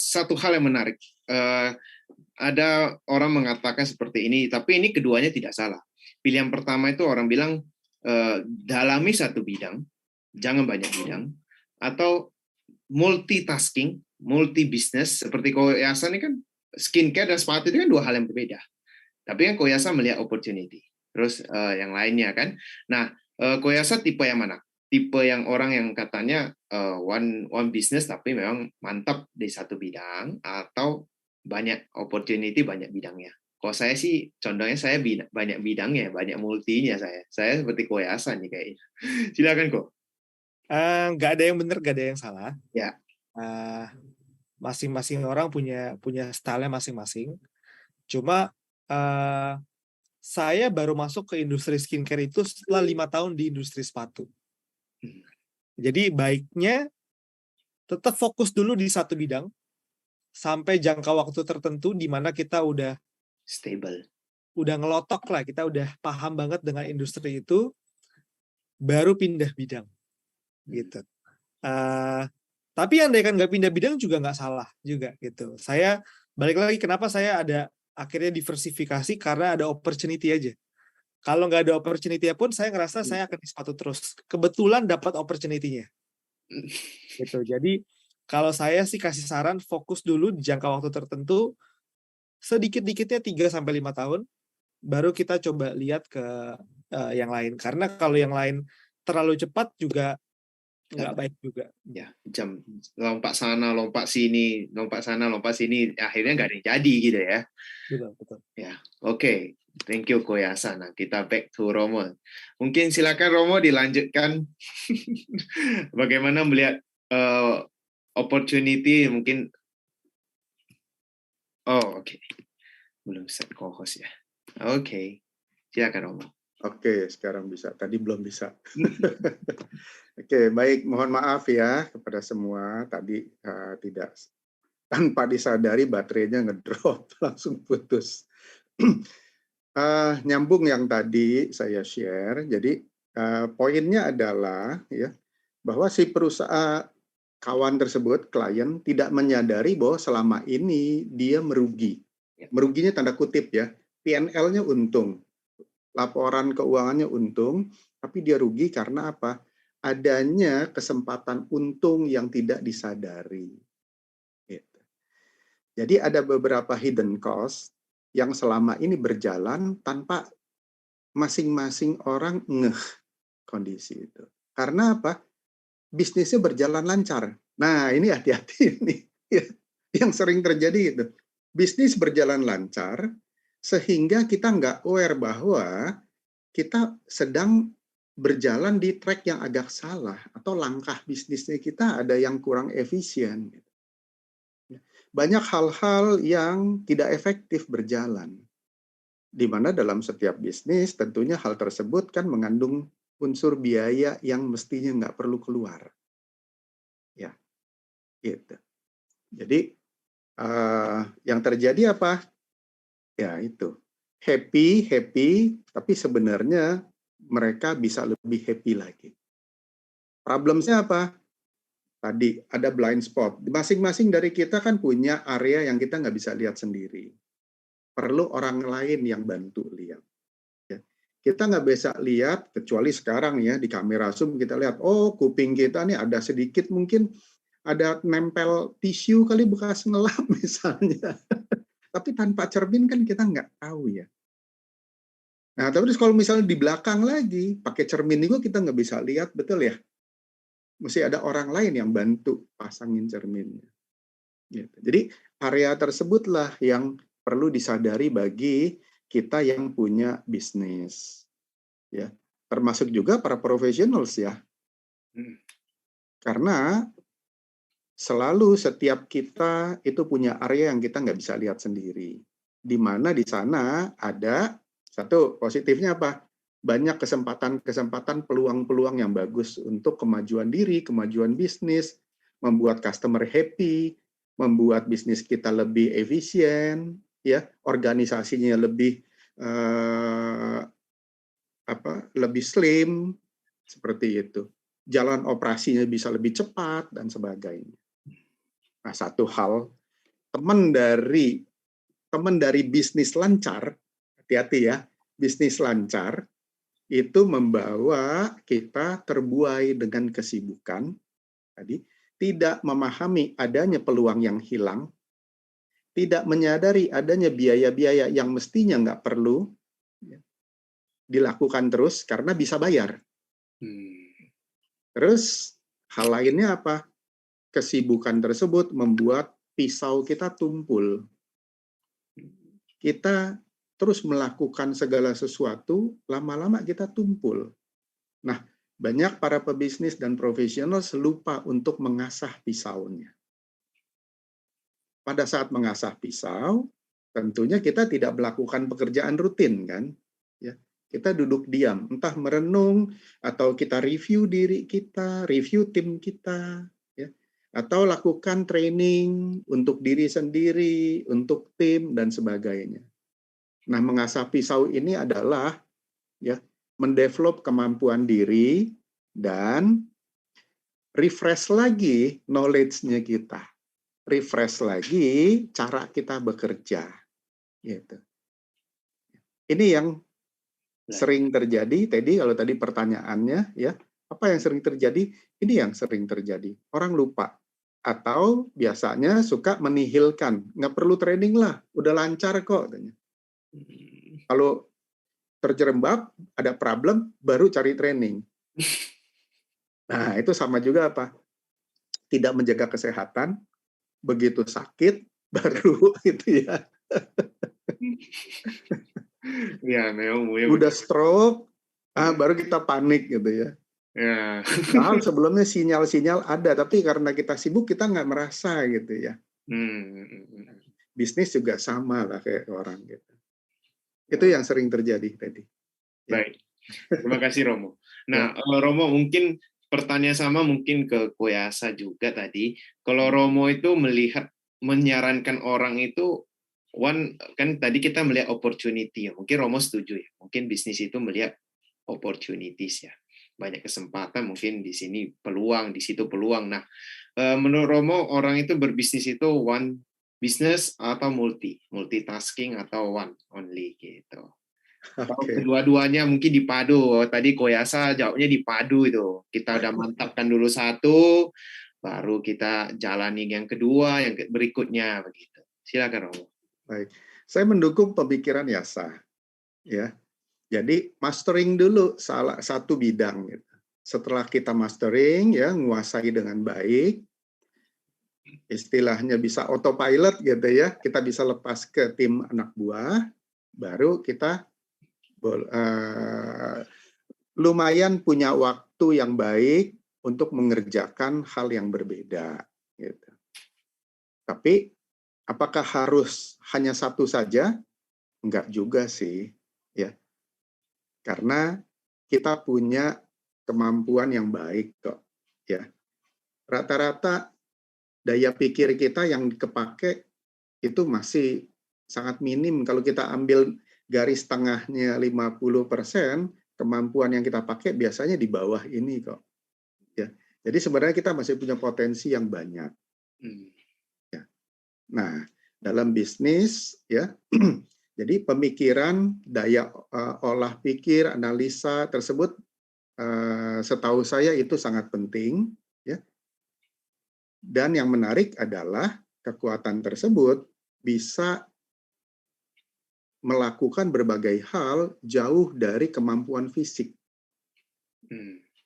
Satu hal yang menarik. Ada orang mengatakan seperti ini, tapi ini keduanya tidak salah. Pilihan pertama itu orang bilang, dalami satu bidang, jangan banyak bidang, atau multitasking, multi bisnis, seperti Koyasan ini kan skincare dan sepatu itu kan dua hal yang berbeda. Tapi kan Koyasan melihat opportunity. Terus yang lainnya kan. Nah, Koyasan tipe yang mana? Tipe yang orang yang katanya one business tapi memang mantap di satu bidang, atau banyak opportunity, banyak bidangnya. Kalau saya sih, contohnya saya banyak bidangnya, banyak multinya saya. Saya seperti Koyasan nih kayaknya. Silakan kok. Nggak ada yang benar, nggak ada yang salah. Ya. Masing-masing orang punya style-nya masing-masing. Cuma saya baru masuk ke industri skincare itu setelah 5 tahun di industri sepatu. Jadi baiknya tetap fokus dulu di satu bidang sampai jangka waktu tertentu di mana kita udah Stable. Udah ngelotok lah, kita udah paham banget dengan industri itu, baru pindah bidang. Gitu. Tapi andaikan nggak pindah bidang juga nggak salah juga gitu. Saya balik lagi kenapa saya ada akhirnya diversifikasi, karena ada opportunity aja. Kalau nggak ada opportunity pun saya ngerasa saya akan di sepatu terus. Kebetulan dapat opportunity-nya. Gitu. Jadi kalau saya sih kasih saran, fokus dulu di jangka waktu tertentu, sedikit-dikitnya 3-5 tahun, baru kita coba lihat ke yang lain. Karena kalau yang lain terlalu cepat juga nggak baik juga. Ya, jam lompat sana, lompat sini, lompat sana, lompat sini, akhirnya nggak ada yang jadi gitu ya. Betul. Ya, oke. Thank you Koyasan. Nah, kita back to Romo. Mungkin silakan Romo dilanjutkan. Bagaimana melihat opportunity mungkin. Oh, oke. Belum set co-host ya. Oke. Silakan Romo. Oke, sekarang bisa. Tadi belum bisa. Oke, baik. Mohon maaf ya kepada semua. Tadi tidak tanpa disadari baterainya ngedrop, langsung putus. Nyambung yang tadi saya share. Jadi poinnya adalah ya bahwa si perusahaan kawan tersebut, klien, tidak menyadari bahwa selama ini dia merugi. Meruginya tanda kutip ya. P&L-nya untung. Laporan keuangannya untung, tapi dia rugi karena apa? Adanya kesempatan untung yang tidak disadari. Gitu. Jadi ada beberapa hidden cost yang selama ini berjalan tanpa masing-masing orang ngeh kondisi itu. Karena apa? Bisnisnya berjalan lancar. Nah, ini hati-hati nih. Yang sering terjadi itu. Bisnis berjalan lancar, sehingga kita nggak aware bahwa kita sedang berjalan di track yang agak salah, atau langkah bisnisnya kita ada yang kurang efisien. Banyak hal-hal yang tidak efektif berjalan. Di mana dalam setiap bisnis tentunya hal tersebut kan mengandung unsur biaya yang mestinya nggak perlu keluar. Ya, gitu. Jadi yang terjadi apa? Ya itu, happy, tapi sebenarnya mereka bisa lebih happy lagi. Problemnya apa? Tadi ada blind spot. Masing-masing dari kita kan punya area yang kita nggak bisa lihat sendiri. Perlu orang lain yang bantu lihat. Ya. Kita nggak bisa lihat, kecuali sekarang ya di kamera zoom kita lihat, oh kuping kita nih ada sedikit mungkin ada nempel tisu kali bekas ngelap misalnya. Tapi tanpa cermin kan kita nggak tahu ya. Nah, tapi kalau misalnya di belakang lagi, pakai cermin juga kita nggak bisa lihat, betul ya? Mesti ada orang lain yang bantu pasangin cerminnya. Gitu. Jadi area tersebutlah yang perlu disadari bagi kita yang punya bisnis. Ya, termasuk juga para profesionals ya. Karena selalu setiap kita itu punya area yang kita nggak bisa lihat sendiri. Di mana di sana ada satu positifnya apa? Banyak kesempatan-kesempatan, peluang-peluang yang bagus untuk kemajuan diri, kemajuan bisnis, membuat customer happy, membuat bisnis kita lebih efisien, ya, organisasinya lebih lebih slim, seperti itu. Jalan operasinya bisa lebih cepat dan sebagainya. Nah, satu hal, teman dari bisnis lancar, hati-hati ya, bisnis lancar itu membawa kita terbuai dengan kesibukan, tadi tidak memahami adanya peluang yang hilang, tidak menyadari adanya biaya-biaya yang mestinya nggak perlu dilakukan terus karena bisa bayar. Terus hal lainnya apa? Kesibukan tersebut membuat pisau kita tumpul. Kita terus melakukan segala sesuatu, lama-lama kita tumpul. Nah, banyak para pebisnis dan profesional lupa untuk mengasah pisaunya. Pada saat mengasah pisau, tentunya kita tidak melakukan pekerjaan rutin, kan? Ya, kita duduk diam, entah merenung, atau kita review diri kita, review tim kita, ya, atau lakukan training untuk diri sendiri, untuk tim, dan sebagainya. Nah, mengasah pisau ini adalah ya mendevelop kemampuan diri dan refresh lagi knowledge-nya kita. Refresh lagi cara kita bekerja. Gitu. Ini yang sering terjadi, kalau tadi pertanyaannya, ya, apa yang sering terjadi? Ini yang sering terjadi. Orang lupa. Atau biasanya suka menihilkan. Nggak perlu training lah, udah lancar kok. Kalau terjerembab, ada problem, baru cari training. Nah, itu sama juga apa? Tidak menjaga kesehatan, begitu sakit, baru itu ya. Ya, memang Udah stroke, baru kita panik gitu ya. Ya. Padahal sebelumnya sinyal-sinyal ada, tapi karena kita sibuk, kita nggak merasa gitu ya. Bisnis juga sama lah kayak orang gitu. Itu yang sering terjadi tadi. Ya. Baik, terima kasih Romo. Nah, Romo mungkin pertanyaan sama mungkin ke Koyasa juga tadi. Kalau Romo itu menyarankan orang itu, kan tadi kita melihat opportunity ya. Mungkin Romo setuju ya. Mungkin bisnis itu melihat opportunities ya. Banyak kesempatan, mungkin di sini peluang, di situ peluang. Nah, menurut Romo orang itu berbisnis itu one business atau multitasking atau one only gitu. Okay. Kedua-duanya mungkin dipadu. Tadi Koyasa jawabnya dipadu itu. Kita udah mantapkan dulu satu, baru kita jalani yang kedua, yang berikutnya begitu. Silakan Romo. Baik, saya mendukung pemikiran Yasa. Ya, jadi mastering dulu salah satu bidang. Gitu. Setelah kita mastering, ya menguasai dengan baik, istilahnya bisa autopilot gitu ya, kita bisa lepas ke tim anak buah, baru kita lumayan punya waktu yang baik untuk mengerjakan hal yang berbeda. Gitu. Tapi apakah harus hanya satu saja? Enggak juga sih, ya. Karena kita punya kemampuan yang baik kok, ya. Rata-rata daya pikir kita yang kepake itu masih sangat minim. Kalau kita ambil garis tengahnya 50%, kemampuan yang kita pakai biasanya di bawah ini kok. Ya. Jadi sebenarnya kita masih punya potensi yang banyak. Ya. Nah, dalam bisnis ya, jadi pemikiran, daya olah pikir, analisa tersebut setahu saya itu sangat penting ya. Dan yang menarik adalah kekuatan tersebut bisa melakukan berbagai hal jauh dari kemampuan fisik.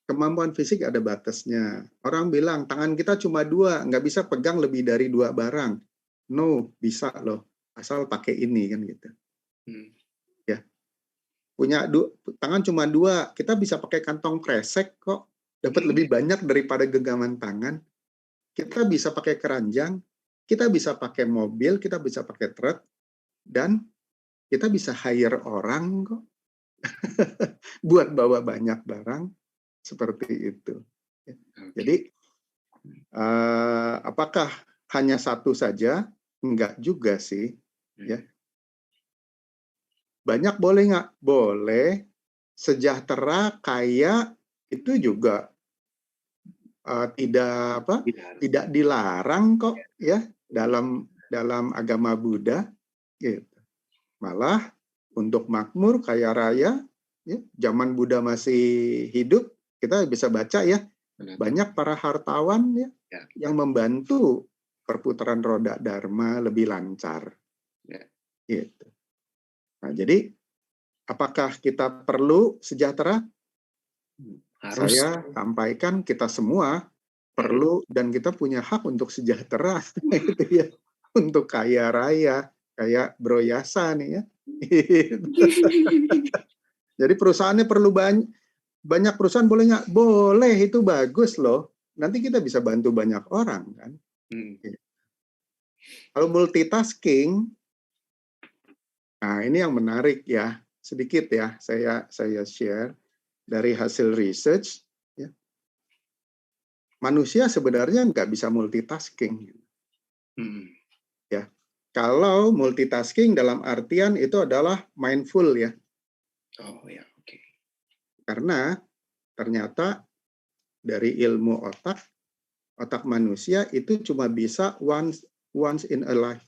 Kemampuan fisik ada batasnya. Orang bilang tangan kita cuma 2, nggak bisa pegang lebih dari 2 barang. No, bisa loh, asal pakai ini kan gitu. Ya, punya tangan cuma 2, kita bisa pakai kantong kresek kok, dapat lebih banyak daripada genggaman tangan. Kita bisa pakai keranjang, kita bisa pakai mobil, kita bisa pakai truk, dan kita bisa hire orang kok buat bawa banyak barang seperti itu. Jadi apakah hanya satu saja? Enggak juga sih. Ya. Banyak boleh nggak? Boleh. Sejahtera, kaya itu juga tidak dilarang kok ya dalam agama Buddha. Gitu. Malah untuk makmur, kaya raya, ya, zaman Buddha masih hidup, kita bisa baca ya, banyak para hartawan ya, yang membantu perputaran roda dharma lebih lancar. Gitu. Nah, jadi apakah kita perlu sejahtera? Saya sampaikan kita semua perlu dan kita punya hak untuk sejahtera, gitu ya, untuk kaya raya. Kayak Bro Yasa nih ya. Jadi perusahaannya perlu banyak perusahaan boleh nggak? Boleh, itu bagus loh. Nanti kita bisa bantu banyak orang kan. Kalau multitasking, nah ini yang menarik ya. Sedikit ya, saya share dari hasil research. Ya. Manusia sebenarnya nggak bisa multitasking. Ya. Kalau multitasking dalam artian itu adalah mindful ya. Oh ya, oke. Karena ternyata dari ilmu otak manusia itu cuma bisa once in a life,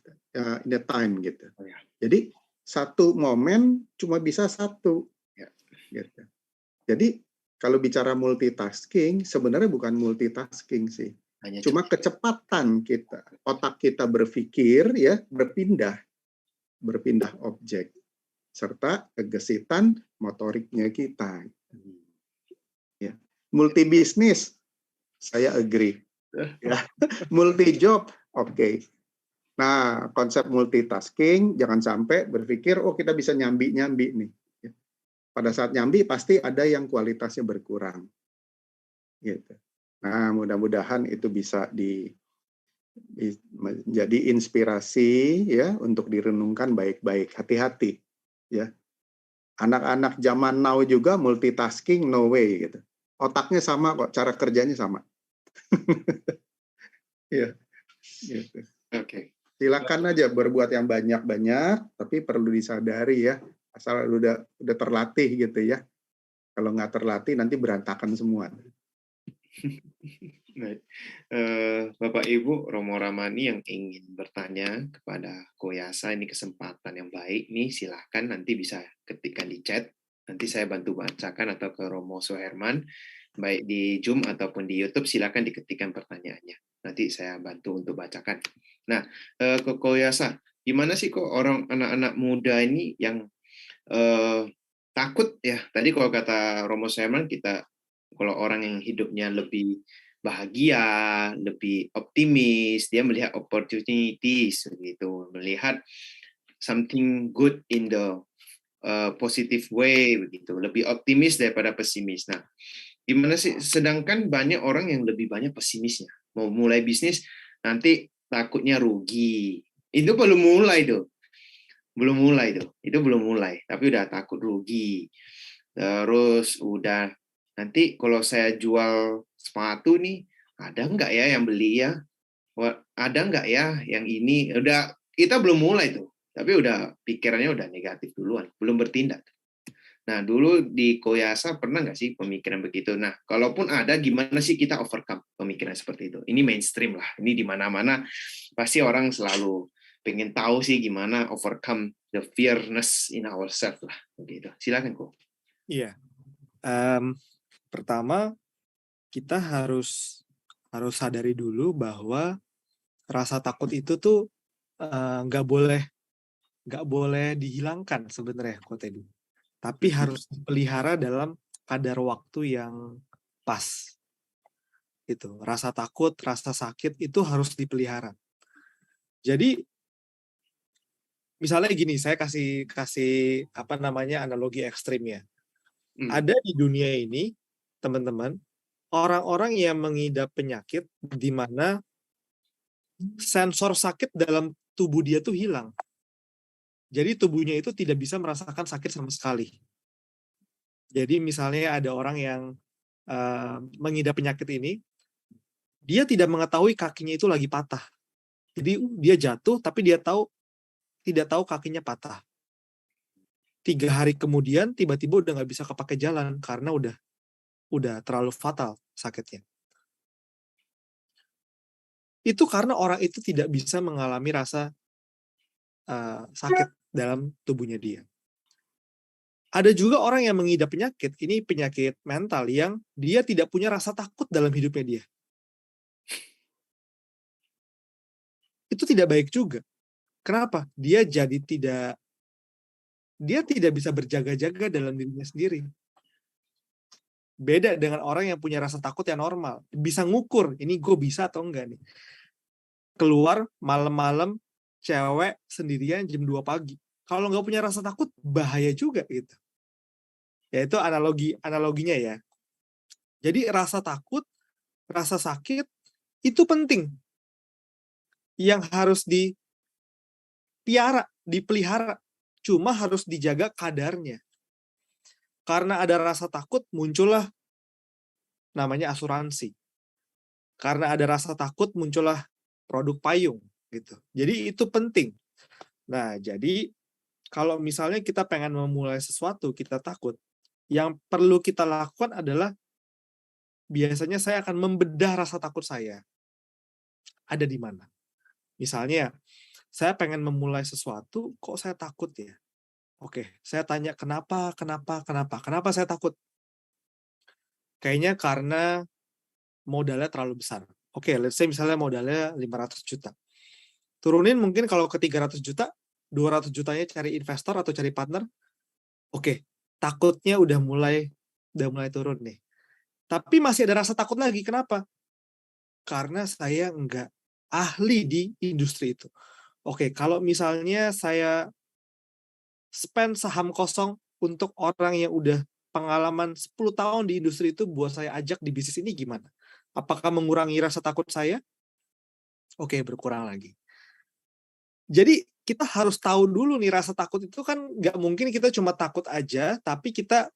in a time gitu. Oh, ya. Jadi satu momen cuma bisa satu. Ya. Gitu. Jadi kalau bicara multitasking sebenarnya bukan multitasking sih. Cuma kecepatan kita, otak kita berpikir ya, berpindah objek serta kegesitan motoriknya kita. Ya. Multi bisnis, saya agree. Ya. Multi job, oke. Nah, konsep multitasking jangan sampai berpikir oh kita bisa nyambi nih. Ya. Pada saat nyambi pasti ada yang kualitasnya berkurang. Gitu. Nah, mudah-mudahan itu bisa menjadi inspirasi ya untuk direnungkan baik-baik. Hati-hati ya. Anak-anak zaman now juga multitasking no way gitu. Otaknya sama kok, cara kerjanya sama. Ya. Gitu. Oke. Silakan aja berbuat yang banyak-banyak, tapi perlu disadari ya, asal udah terlatih gitu ya. Kalau nggak terlatih nanti berantakan semua. Baik. Bapak Ibu Romo Ramani yang ingin bertanya kepada Koyasa, ini kesempatan yang baik nih, silahkan nanti bisa ketikkan di chat, nanti saya bantu bacakan, atau ke Romo Soherman baik di Zoom ataupun di YouTube, silahkan diketikkan pertanyaannya, nanti saya bantu untuk bacakan. Nah, ke Koyasa, gimana sih kok orang anak-anak muda ini yang takut ya, tadi kalau kata Romo Soherman, kita kalau orang yang hidupnya lebih bahagia, lebih optimis, dia melihat opportunities, begitu, melihat something good in the positive way, begitu, lebih optimis daripada pesimis. Nah, gimana sih? Sedangkan banyak orang yang lebih banyak pesimisnya, mau mulai bisnis nanti takutnya rugi, itu belum mulai tuh, itu belum mulai, tapi udah takut rugi, terus udah nanti kalau saya jual sepatu nih, ada nggak ya yang beli ya? Ada nggak ya yang ini? Udah, kita belum mulai tuh, tapi udah pikirannya udah negatif duluan, belum bertindak. Nah, dulu di Koyasa pernah nggak sih pemikiran begitu? Nah, kalaupun ada, gimana sih kita overcome pemikiran seperti itu? Ini mainstream lah, ini di mana-mana pasti orang selalu pengen tahu sih gimana overcome the fearness in ourselves lah, begitu. Silakan kok. Iya. Pertama, kita harus sadari dulu bahwa rasa takut itu tuh nggak boleh nggak boleh dihilangkan sebenarnya Ko Teddy. Tapi harus dipelihara dalam kadar waktu yang pas. Itu rasa takut, rasa sakit itu harus dipelihara. Jadi misalnya gini, saya kasih analogi ekstrim ya. Ada di dunia ini, teman-teman, orang-orang yang mengidap penyakit di mana sensor sakit dalam tubuh dia tuh hilang. Jadi tubuhnya itu tidak bisa merasakan sakit sama sekali. Jadi misalnya ada orang yang mengidap penyakit ini, dia tidak mengetahui kakinya itu lagi patah. Jadi dia jatuh, tapi dia tidak tahu kakinya patah. 3 hari kemudian tiba-tiba udah nggak bisa kepake jalan karena udah terlalu fatal sakitnya. Itu karena orang itu tidak bisa mengalami rasa sakit dalam tubuhnya dia. Ada juga orang yang mengidap penyakit, ini penyakit mental yang dia tidak punya rasa takut dalam hidupnya dia. Itu tidak baik juga. Kenapa? Dia tidak bisa berjaga-jaga dalam dirinya sendiri. Beda dengan orang yang punya rasa takut yang normal. Bisa ngukur, ini gue bisa atau enggak nih. Keluar malam-malam, cewek sendirian jam 2 pagi. Kalau nggak punya rasa takut, bahaya juga gitu. Ya itu analoginya ya. Jadi rasa takut, rasa sakit, itu penting. Yang harus dipelihara. Cuma harus dijaga kadarnya. Karena ada rasa takut, muncullah namanya asuransi. Karena ada rasa takut, muncullah produk payung. Gitu. Jadi itu penting. Nah, jadi kalau misalnya kita pengen memulai sesuatu, kita takut, yang perlu kita lakukan adalah biasanya saya akan membedah rasa takut saya. Ada di mana? Misalnya, saya pengen memulai sesuatu, kok saya takut ya? Oke, saya tanya kenapa saya takut? Kayaknya karena modalnya terlalu besar. Oke, let's say misalnya modalnya 500 juta. Turunin mungkin kalau ke 300 juta, 200 jutanya cari investor atau cari partner. Oke, takutnya udah mulai turun nih. Tapi masih ada rasa takut lagi. Kenapa? Karena saya nggak ahli di industri itu. Oke, kalau misalnya saya spend saham kosong untuk orang yang udah pengalaman 10 tahun di industri itu buat saya ajak di bisnis ini gimana? Apakah mengurangi rasa takut saya? Oke, berkurang lagi. Jadi kita harus tahu dulu nih rasa takut itu kan nggak mungkin kita cuma takut aja, tapi kita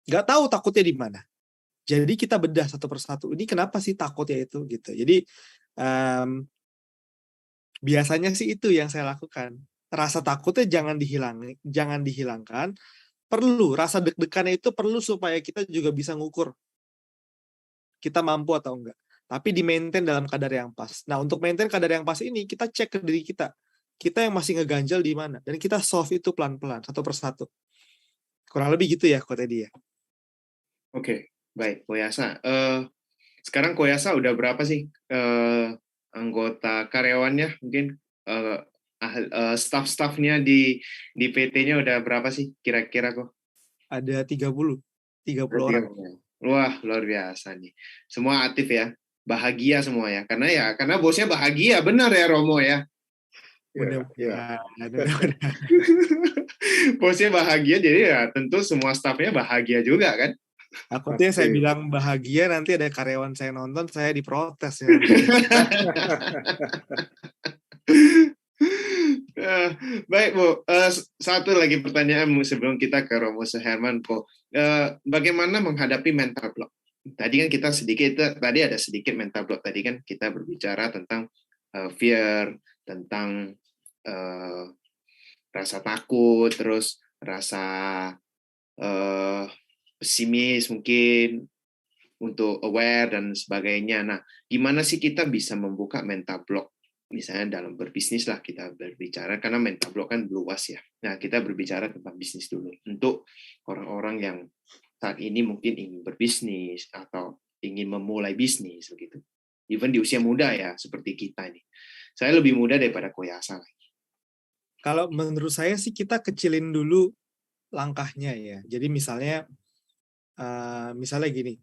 nggak tahu takutnya di mana. Jadi kita bedah satu persatu. Ini kenapa sih takutnya itu gitu. Jadi biasanya sih itu yang saya lakukan. Rasa takutnya jangan dihilangkan. Perlu rasa deg-degannya itu perlu supaya kita juga bisa ngukur kita mampu atau enggak. Tapi di-maintain dalam kadar yang pas. Nah, untuk maintain kadar yang pas ini, kita cek ke diri kita. Kita yang masih ngeganjal di mana. Dan kita solve itu pelan-pelan, satu persatu. Kurang lebih gitu ya, Ko Teddy ya. Oke, baik, Koyasa. Sekarang Koyasa udah berapa sih anggota karyawannya? Mungkin staff-staffnya di PT-nya udah berapa sih kira-kira kok? Ada 30 orang. Wah, luar biasa nih. Semua aktif ya. Bahagia semua ya. Karena bosnya bahagia, benar ya Romo ya. Mudah-mudahan. Bosnya bahagia, jadi ya tentu semua staffnya bahagia juga kan. Takutnya saya bilang bahagia, nanti ada karyawan saya nonton, saya diprotes ya. Baik Bu, satu lagi pertanyaan sebelum kita ke Romo Suherman, Po. Bagaimana menghadapi mental block? Tadi kan tadi ada sedikit mental block. Tadi kan kita berbicara tentang fear, tentang rasa takut, terus rasa pesimis mungkin, untuk aware dan sebagainya. Nah, gimana sih kita bisa membuka mental block? Misalnya dalam berbisnis lah kita berbicara, karena mental block kan luas ya. Nah, kita berbicara tentang bisnis dulu. Untuk orang-orang yang saat ini mungkin ingin berbisnis atau ingin memulai bisnis begitu. Even di usia muda ya, seperti kita nih. Saya lebih muda daripada Koyasa lagi. Kalau menurut saya sih kita kecilin dulu langkahnya ya. Jadi misalnya gini,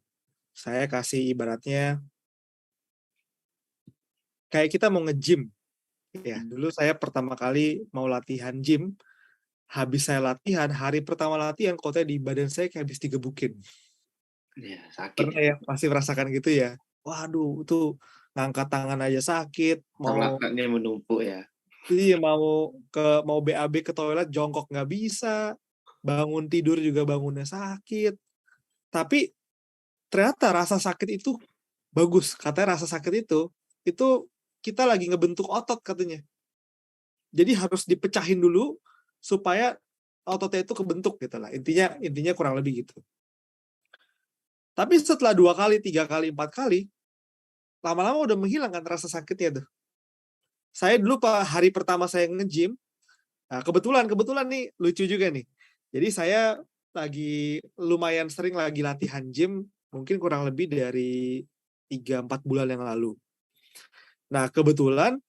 saya kasih ibaratnya kayak kita mau nge-gym. Ya, dulu saya pertama kali mau latihan gym, habis saya latihan, hari pertama latihan, kotanya di badan saya kayak habis digebukin. Ya, sakit Pernah ya. ya, pasti merasakan gitu ya. Waduh, itu ngangkat tangan aja sakit, mau Otaknya menumpuk ya. mau BAB ke toilet jongkok nggak bisa, bangun tidur juga bangunnya sakit. Tapi ternyata rasa sakit itu bagus. Katanya rasa sakit itu kita lagi ngebentuk otot katanya. Jadi harus dipecahin dulu supaya ototnya itu kebentuk gitu lah. Intinya kurang lebih gitu. Tapi setelah 2 kali, 3 kali, 4 kali, lama-lama udah menghilangkan rasa sakitnya tuh. Saya dulu hari pertama saya nge-gym, nah kebetulan nih lucu juga nih. Jadi saya lagi lumayan sering lagi latihan gym, mungkin kurang lebih dari 3-4 bulan yang lalu. Nah kebetulan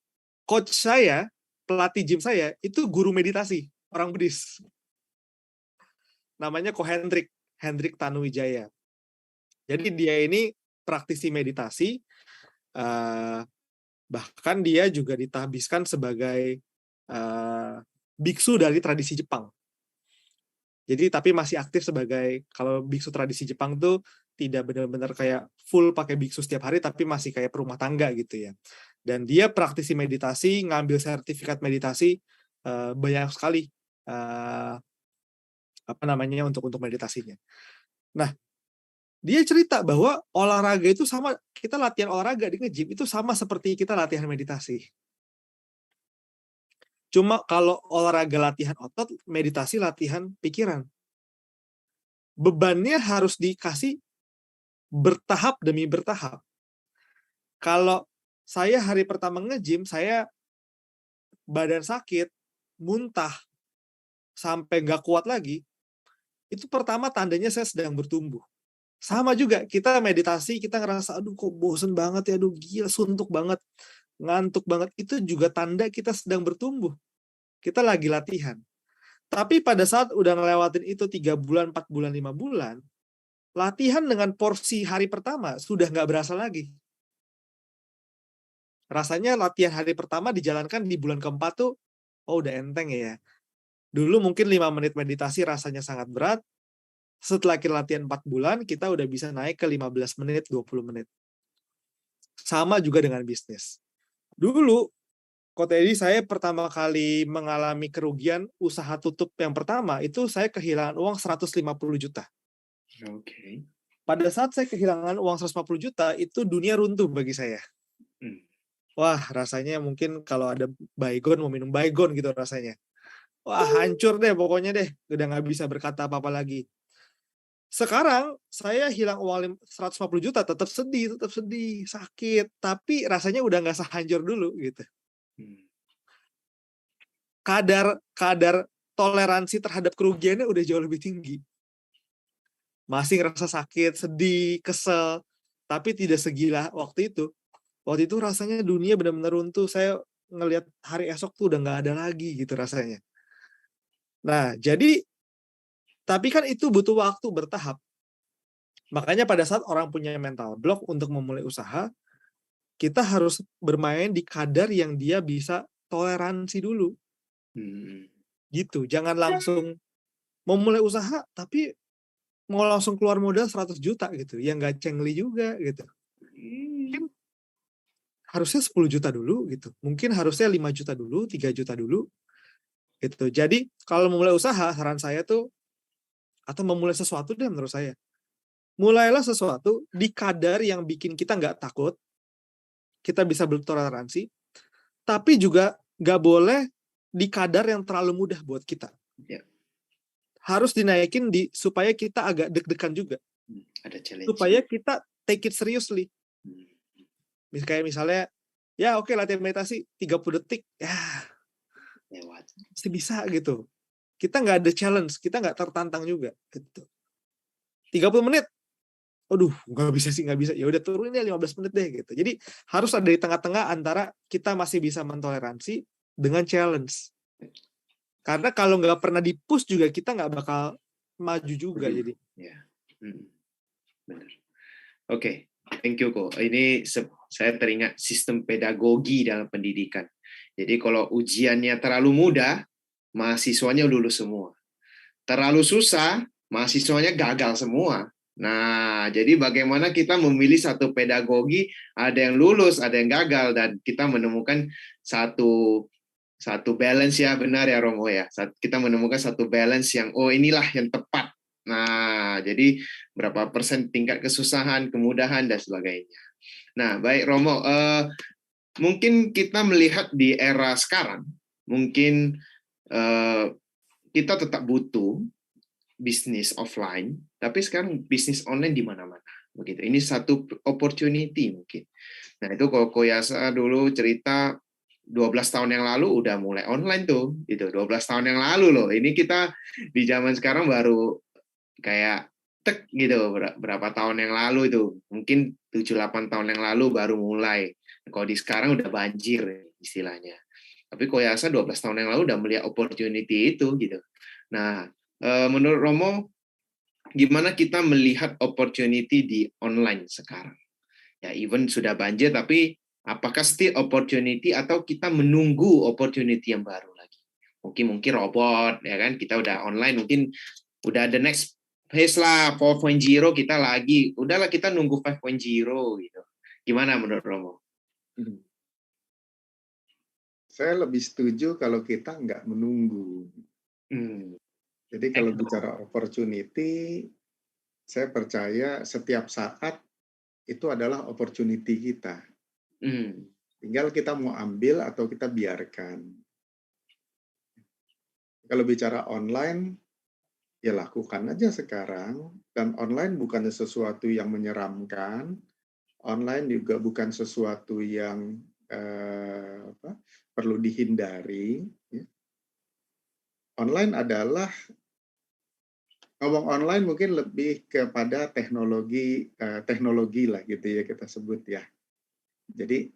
coach saya, pelatih gym saya, itu guru meditasi, orang Buddhis. Namanya Ko Hendrik Tanuwijaya. Jadi dia ini praktisi meditasi, bahkan dia juga ditahbiskan sebagai biksu dari tradisi Jepang. Jadi tapi masih aktif sebagai, kalau biksu tradisi Jepang tuh tidak benar-benar kayak full pakai biksu setiap hari, tapi masih kayak perumah tangga gitu ya. Dan dia praktisi meditasi, ngambil sertifikat meditasi banyak sekali untuk meditasinya. Nah, dia cerita bahwa olahraga itu sama, kita latihan olahraga di nge-gym itu sama seperti kita latihan meditasi. Cuma kalau olahraga latihan otot, meditasi latihan pikiran. Bebannya harus dikasih bertahap demi bertahap. Kalau saya hari pertama nge-gym, saya badan sakit, muntah, sampai nggak kuat lagi, itu pertama tandanya saya sedang bertumbuh. Sama juga, kita meditasi, kita ngerasa, aduh kok bosen banget ya, aduh gila, suntuk banget, ngantuk banget, itu juga tanda kita sedang bertumbuh. Kita lagi latihan. Tapi pada saat udah ngelewatin itu 3 bulan, 4 bulan, 5 bulan, latihan dengan porsi hari pertama sudah nggak berasa lagi. Rasanya latihan hari pertama dijalankan di bulan keempat tuh, oh udah enteng ya. Dulu mungkin 5 menit meditasi rasanya sangat berat, setelah kita latihan 4 bulan, kita udah bisa naik ke 15 menit, 20 menit. Sama juga dengan bisnis. Dulu, Teddy, saya pertama kali mengalami kerugian usaha tutup yang pertama, itu saya kehilangan uang 150 juta. Oke. Pada saat saya kehilangan uang 150 juta, itu dunia runtuh bagi saya. Wah, rasanya mungkin kalau ada baygon, mau minum baygon gitu rasanya. Wah, hancur deh pokoknya deh. Udah nggak bisa berkata apa-apa lagi. Sekarang saya hilang uang 150 juta, tetap sedih, sakit. Tapi rasanya udah nggak sehancur dulu gitu. Kadar toleransi terhadap kerugiannya udah jauh lebih tinggi. Masih ngerasa sakit, sedih, kesel, tapi tidak segila waktu itu. Waktu itu rasanya dunia benar-benar runtuh. Saya ngelihat hari esok tuh udah nggak ada lagi gitu rasanya. Nah, jadi tapi kan itu butuh waktu bertahap. Makanya pada saat orang punya mental block untuk memulai usaha, kita harus bermain di kadar yang dia bisa toleransi dulu. Gitu. Jangan langsung memulai usaha tapi mau langsung keluar modal 100 juta gitu. Ya nggak cengli juga gitu. Mungkin harusnya 10 juta dulu gitu. Mungkin harusnya 5 juta dulu, 3 juta dulu. Gitu. Jadi kalau memulai usaha, saran saya tuh, atau memulai sesuatu deh menurut saya, mulailah sesuatu di kadar yang bikin kita nggak takut, kita bisa bertoleransi, tapi juga nggak boleh di kadar yang terlalu mudah buat kita. Ya. Harus dinaikin supaya kita agak deg-degan juga. Ada challenge. Supaya kita take it seriously. Kayak misalnya, ya oke, latihan meditasi 30 detik, ya lewat. Pasti bisa gitu. Kita nggak ada challenge, kita nggak tertantang juga. Gitu. 30 menit, aduh nggak bisa. Ya udah turunin 15 menit deh gitu. Jadi harus ada di tengah-tengah antara kita masih bisa mentoleransi dengan challenge. Karena kalau nggak pernah di-push juga kita nggak bakal maju juga Maju. jadi. Ya. Benar. Oke, thank you kok. Ini saya teringat sistem pedagogi dalam pendidikan. Jadi kalau ujiannya terlalu mudah, mahasiswanya lulus semua. Terlalu susah, mahasiswanya gagal semua. Nah, jadi bagaimana kita memilih satu pedagogi, ada yang lulus, ada yang gagal, dan kita menemukan satu balance ya, benar ya Romo ya. Kita menemukan satu balance yang, oh inilah yang tepat. Nah, jadi berapa persen tingkat kesusahan, kemudahan, dan sebagainya. Nah, baik Romo, mungkin kita melihat di era sekarang, mungkin kita tetap butuh bisnis offline, tapi sekarang bisnis online di mana-mana. Begitu. Ini satu opportunity mungkin. Nah, itu kalau Koyasa dulu cerita 12 tahun yang lalu udah mulai online tuh, gitu. 12 tahun yang lalu loh. Ini kita di zaman sekarang baru kayak tek gitu, berapa tahun yang lalu itu. Mungkin 7-8 tahun yang lalu baru mulai. Kalau di sekarang udah banjir istilahnya. Tapi Koyasa 12 tahun yang lalu udah melihat opportunity itu gitu. Nah, menurut Romo, gimana kita melihat opportunity di online sekarang? Ya, even sudah banjir, tapi apakah still opportunity atau kita menunggu opportunity yang baru lagi? Mungkin robot, ya kan? Kita udah online, mungkin udah the next phase lah, 4.0 kita lagi. Udahlah kita nunggu 5.0 gitu. Gimana menurut Romo? Saya lebih setuju kalau kita nggak menunggu. Jadi kalau bicara opportunity, saya percaya setiap saat itu adalah opportunity kita. Tinggal kita mau ambil atau kita biarkan. Kalau bicara online, ya lakukan aja sekarang. Dan online bukan sesuatu yang menyeramkan. Online juga bukan sesuatu yang perlu dihindari. Online adalah, ngomong online mungkin lebih kepada teknologi lah gitu ya kita sebut ya. Jadi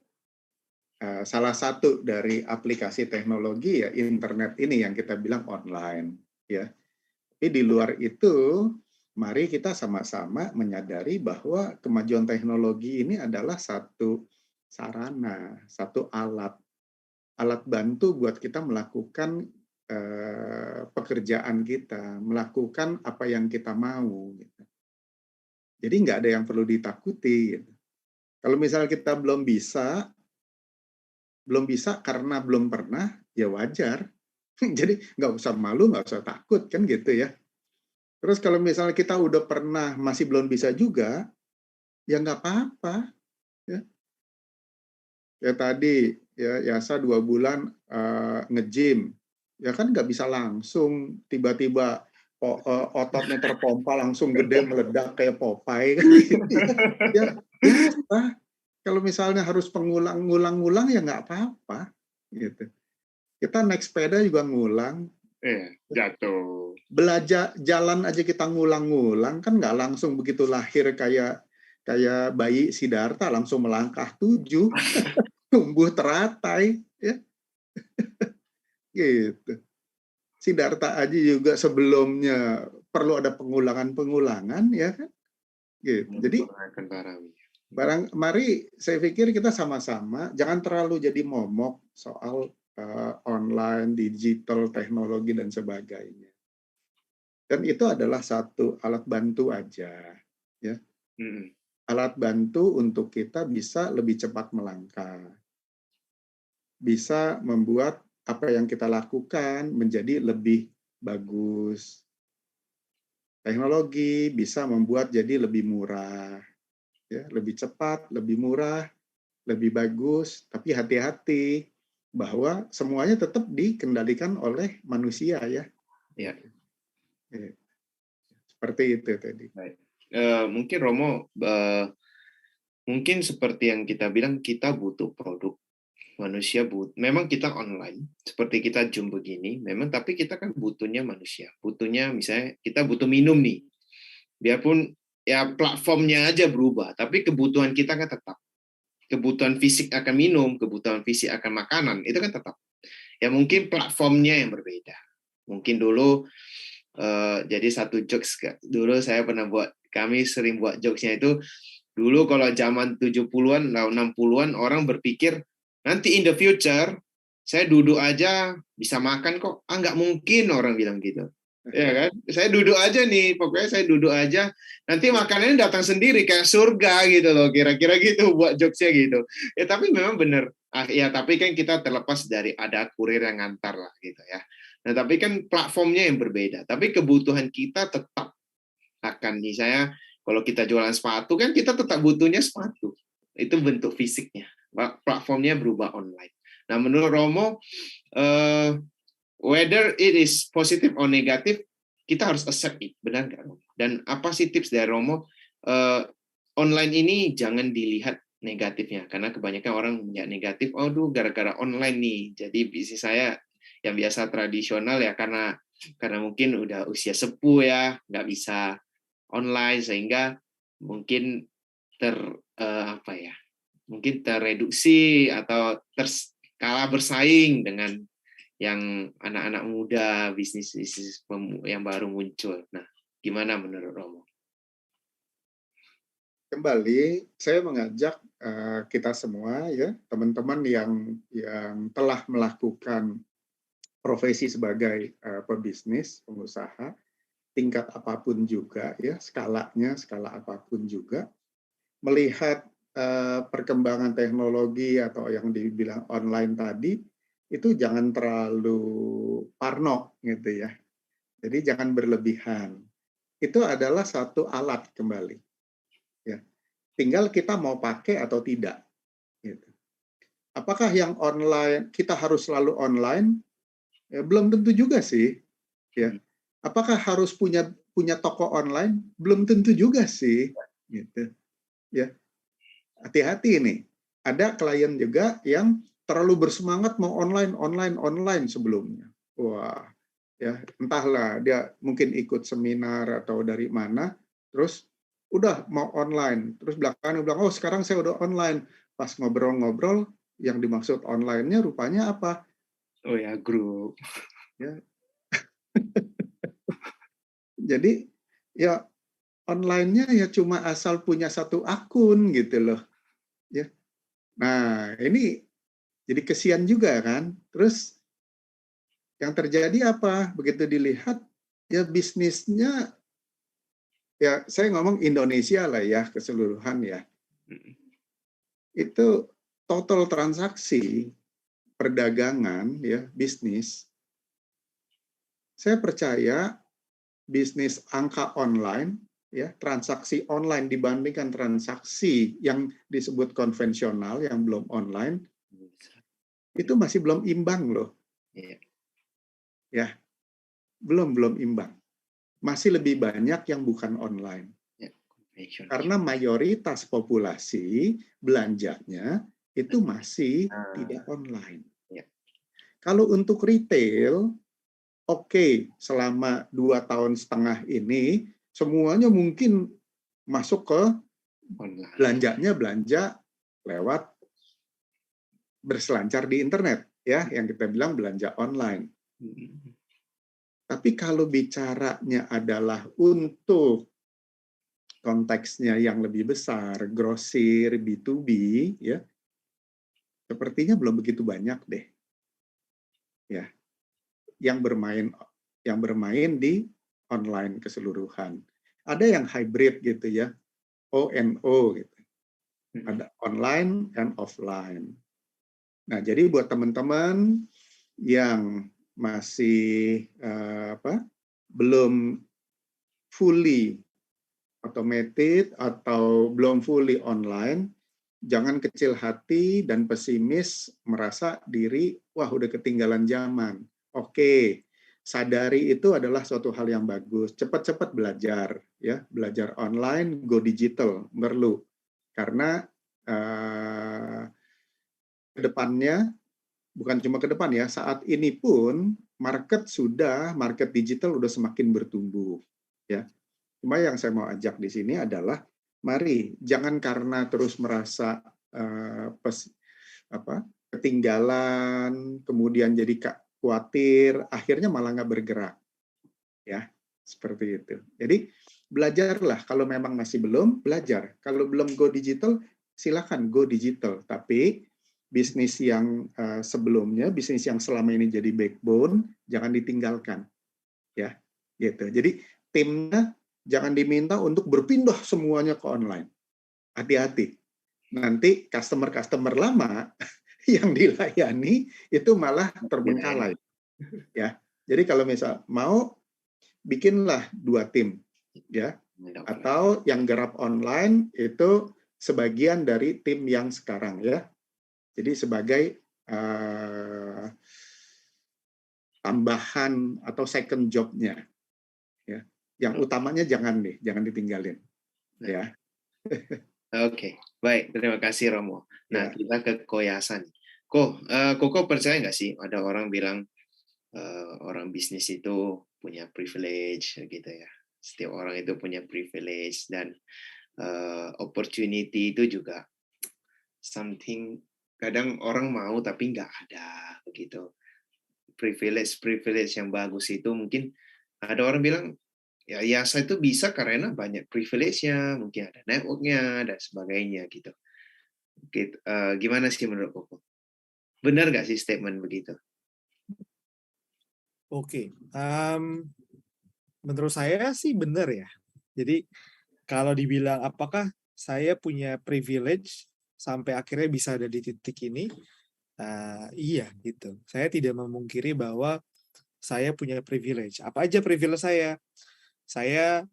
salah satu dari aplikasi teknologi ya internet ini yang kita bilang online ya. Tapi di luar itu mari kita sama-sama menyadari bahwa kemajuan teknologi ini adalah satu sarana, satu alat bantu buat kita melakukan pekerjaan kita, melakukan apa yang kita mau. Gitu. Jadi nggak ada yang perlu ditakuti. Gitu. Kalau misalnya kita belum bisa karena belum pernah, ya wajar. Jadi nggak usah malu, nggak usah takut kan gitu ya. Terus kalau misalnya kita udah pernah masih belum bisa juga, ya nggak apa-apa. Ya tadi ya Yasa 2 bulan nge-gym, ya kan nggak bisa langsung tiba-tiba ototnya terpompa langsung gede meledak kayak Popeye kan gitu. Ya apa? Kalau misalnya harus ngulang ya nggak apa-apa gitu. Kita naik sepeda juga ngulang. Jatuh. Belajar jalan aja kita ngulang-ngulang kan nggak langsung begitu lahir kayak bayi Siddhartha langsung melangkah 7. Tumbuh teratai ya. Gitu. Siddhartha aja juga sebelumnya perlu ada pengulangan ya kan. Gitu. Jadi mari saya pikir kita sama-sama jangan terlalu jadi momok soal online, digital, teknologi dan sebagainya. Dan itu adalah satu alat bantu aja ya. Alat bantu untuk kita bisa lebih cepat melangkah. Bisa membuat apa yang kita lakukan menjadi lebih bagus. Teknologi bisa membuat jadi lebih murah. Ya, lebih cepat, lebih murah, lebih bagus, tapi hati-hati bahwa semuanya tetap dikendalikan oleh manusia ya. Ya. Seperti itu tadi. Mungkin Romo, mungkin seperti yang kita bilang, kita butuh produk. Manusia memang kita online, seperti kita Zoom begini, memang tapi kita kan butuhnya manusia. Butuhnya misalnya kita butuh minum nih. Biarpun ya platformnya aja berubah, tapi kebutuhan kita kan tetap. Kebutuhan fisik akan minum, kebutuhan fisik akan makanan, itu kan tetap. Ya mungkin platformnya yang berbeda. Mungkin dulu jadi satu jokes dulu saya pernah kami sering buat jokesnya itu dulu kalau zaman 70-an, 60-an orang berpikir nanti in the future saya duduk aja bisa makan kok. Nggak mungkin orang bilang gitu. Ya kan? Saya duduk aja nih, pokoknya saya duduk aja. Nanti makanannya datang sendiri kayak surga gitu loh, kira-kira gitu buat jokesnya gitu. Ya tapi memang benar. Ya tapi kan kita terlepas dari ada kurir yang ngantar lah gitu ya. Nah tapi kan platformnya yang berbeda. Tapi kebutuhan kita tetap akan misalnya kalau kita jualan sepatu kan kita tetap butuhnya sepatu. Itu bentuk fisiknya. Platformnya berubah online. Nah menurut Romo, whether it is positive or negatif, kita harus accept it, benar nggak Romo? Dan apa sih tips dari Romo? Online ini jangan dilihat negatifnya, karena kebanyakan orang melihat negatif, aduh gara-gara online nih, jadi bisnis saya yang biasa tradisional ya karena mungkin udah usia sepuh ya, nggak bisa online sehingga mungkin mungkin terreduksi atau kalah bersaing dengan yang anak-anak muda, bisnis yang baru muncul. Nah, gimana menurut Romo? Kembali, saya mengajak kita semua, ya, teman-teman yang telah melakukan profesi sebagai pebisnis, pengusaha, tingkat apapun juga, ya, skala apapun juga, melihat perkembangan teknologi atau yang dibilang online tadi, itu jangan terlalu parno gitu ya. Jadi jangan berlebihan. Itu adalah satu alat kembali. Ya. Tinggal kita mau pakai atau tidak. Gitu. Apakah yang online kita harus selalu online? Ya, belum tentu juga sih. Ya. Apakah harus punya toko online? Belum tentu juga sih. Gitu. Ya. Hati-hati nih. Ada klien juga yang terlalu bersemangat mau online sebelumnya. Wah, ya entahlah dia mungkin ikut seminar atau dari mana, terus udah mau online, terus belakangan bilang, oh sekarang saya udah online. Pas ngobrol-ngobrol, yang dimaksud online-nya rupanya apa? Oh ya, grup. Ya. Jadi ya online-nya ya cuma asal punya satu akun gitu loh. Ya. Nah, ini jadi kesian juga kan. Terus yang terjadi apa? Begitu dilihat, ya bisnisnya, ya saya ngomong Indonesia lah ya, keseluruhan ya. Itu total transaksi perdagangan, ya bisnis. Saya percaya bisnis angka online, ya transaksi online dibandingkan transaksi yang disebut konvensional, yang belum online, itu masih belum imbang loh. Ya, belum imbang. Masih lebih banyak yang bukan online. Karena mayoritas populasi belanjanya itu masih tidak online. Kalau untuk retail, oke, selama 2,5 tahun ini, semuanya mungkin masuk ke belanja lewat berselancar di internet, ya, yang kita bilang belanja online. Tapi kalau bicaranya adalah untuk konteksnya yang lebih besar, grosir, B2B, ya, sepertinya belum begitu banyak deh. Ya, yang bermain di online keseluruhan. Ada yang hybrid gitu ya, O&O gitu. Ada online and offline. Nah, jadi buat teman-teman yang masih belum fully automated atau belum fully online, jangan kecil hati dan pesimis merasa diri, wah udah ketinggalan zaman. Oke, sadari itu adalah suatu hal yang bagus. Cepat-cepat belajar, ya, belajar online, go digital, perlu. Karena kedepannya, bukan cuma ke depan ya, saat ini pun market digital udah semakin bertumbuh, ya. Cuma yang saya mau ajak di sini adalah, mari jangan karena terus merasa ketinggalan, kemudian jadi khawatir, akhirnya malah nggak bergerak. Ya, seperti itu. Jadi belajarlah, kalau memang masih belum, belajar. Kalau belum go digital, silakan go digital. Tapi bisnis yang sebelumnya, bisnis yang selama ini jadi backbone, jangan ditinggalkan. Ya, gitu. Jadi timnya jangan diminta untuk berpindah semuanya ke online. Hati-hati. Nanti customer-customer lama yang dilayani itu malah terbengkalai. Ya. Jadi kalau misal mau, bikinlah 2 tim, ya. Atau yang garap online itu sebagian dari tim yang sekarang, ya. Jadi sebagai tambahan atau second job-nya, ya. Yang utamanya jangan ditinggalin, ya. Oke, baik. Terima kasih Romo. Nah, Ya. kita ke Koyasan. Koko percaya nggak sih ada orang bilang orang bisnis itu punya privilege gitu ya. Setiap orang itu punya privilege dan opportunity itu juga something kadang orang mau tapi nggak ada begitu. Privilege yang bagus itu mungkin ada orang bilang ya saya itu bisa karena banyak privilege-nya, mungkin ada network-nya dan sebagainya gitu. Gimana sih menurut Koko? Benar nggak sih statement begitu? Oke, menurut saya sih benar ya. Jadi kalau dibilang apakah saya punya privilege sampai akhirnya bisa ada di titik ini, iya gitu. Saya tidak memungkiri bahwa saya punya privilege. Apa aja privilege saya? Saya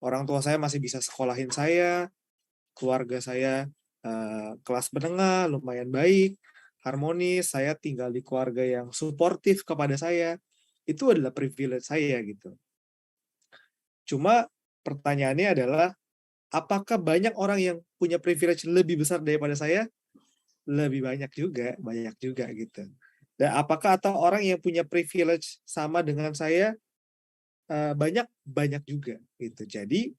orang tua saya masih bisa sekolahin saya, keluarga saya kelas menengah, lumayan baik, harmonis, saya tinggal di keluarga yang suportif kepada saya. Itu adalah privilege saya gitu. Cuma pertanyaannya adalah, apakah banyak orang yang punya privilege lebih besar daripada saya? Lebih banyak juga gitu. Dan apakah atau orang yang punya privilege sama dengan saya banyak juga gitu. Jadi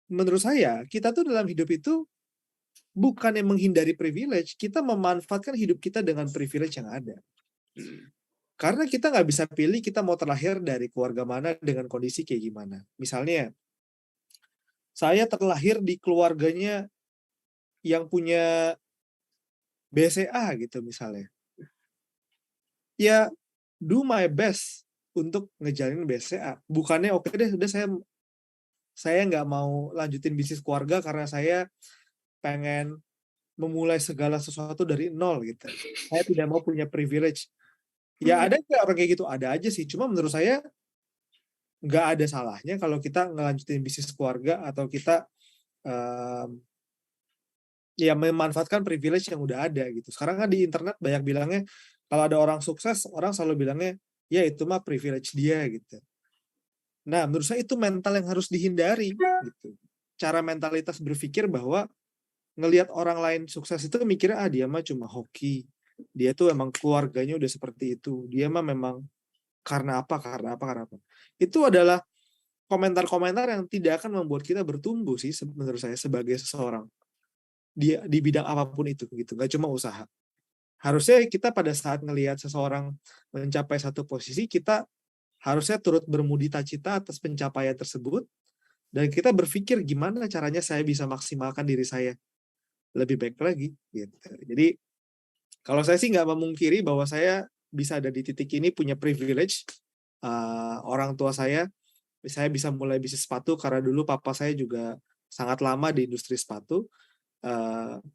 menurut saya kita tuh dalam hidup itu bukan yang menghindari privilege, kita memanfaatkan hidup kita dengan privilege yang ada. Karena kita nggak bisa pilih kita mau terlahir dari keluarga mana dengan kondisi kayak gimana. Misalnya, saya terlahir di keluarganya yang punya BCA gitu misalnya. Ya, do my best untuk ngejalanin BCA. Bukannya oke deh, udah saya nggak mau lanjutin bisnis keluarga karena saya pengen memulai segala sesuatu dari nol gitu. Saya tidak mau punya privilege. Ya ada nggak orang kayak gitu? Ada aja sih. Cuma menurut saya nggak ada salahnya kalau kita ngelanjutin bisnis keluarga atau kita ya memanfaatkan privilege yang udah ada gitu. Sekarang kan di internet banyak bilangnya kalau ada orang sukses, orang selalu bilangnya ya itu mah privilege dia gitu. Nah, menurut saya itu mental yang harus dihindari gitu. Cara mentalitas berpikir bahwa ngelihat orang lain sukses itu mikirnya dia mah cuma hoki. Dia tuh emang keluarganya udah seperti itu. Dia mah memang karena apa. Itu adalah komentar-komentar yang tidak akan membuat kita bertumbuh sih menurut saya sebagai seseorang. Di bidang apapun itu gitu, nggak cuma usaha. Harusnya kita pada saat ngelihat seseorang mencapai satu posisi, kita harusnya turut bermudita cita atas pencapaian tersebut, dan kita berpikir gimana caranya saya bisa maksimalkan diri saya lebih baik lagi gitu. Jadi kalau saya sih nggak memungkiri bahwa saya bisa ada di titik ini punya privilege. Orang tua saya bisa mulai bisnis sepatu karena dulu papa saya juga sangat lama di industri sepatu.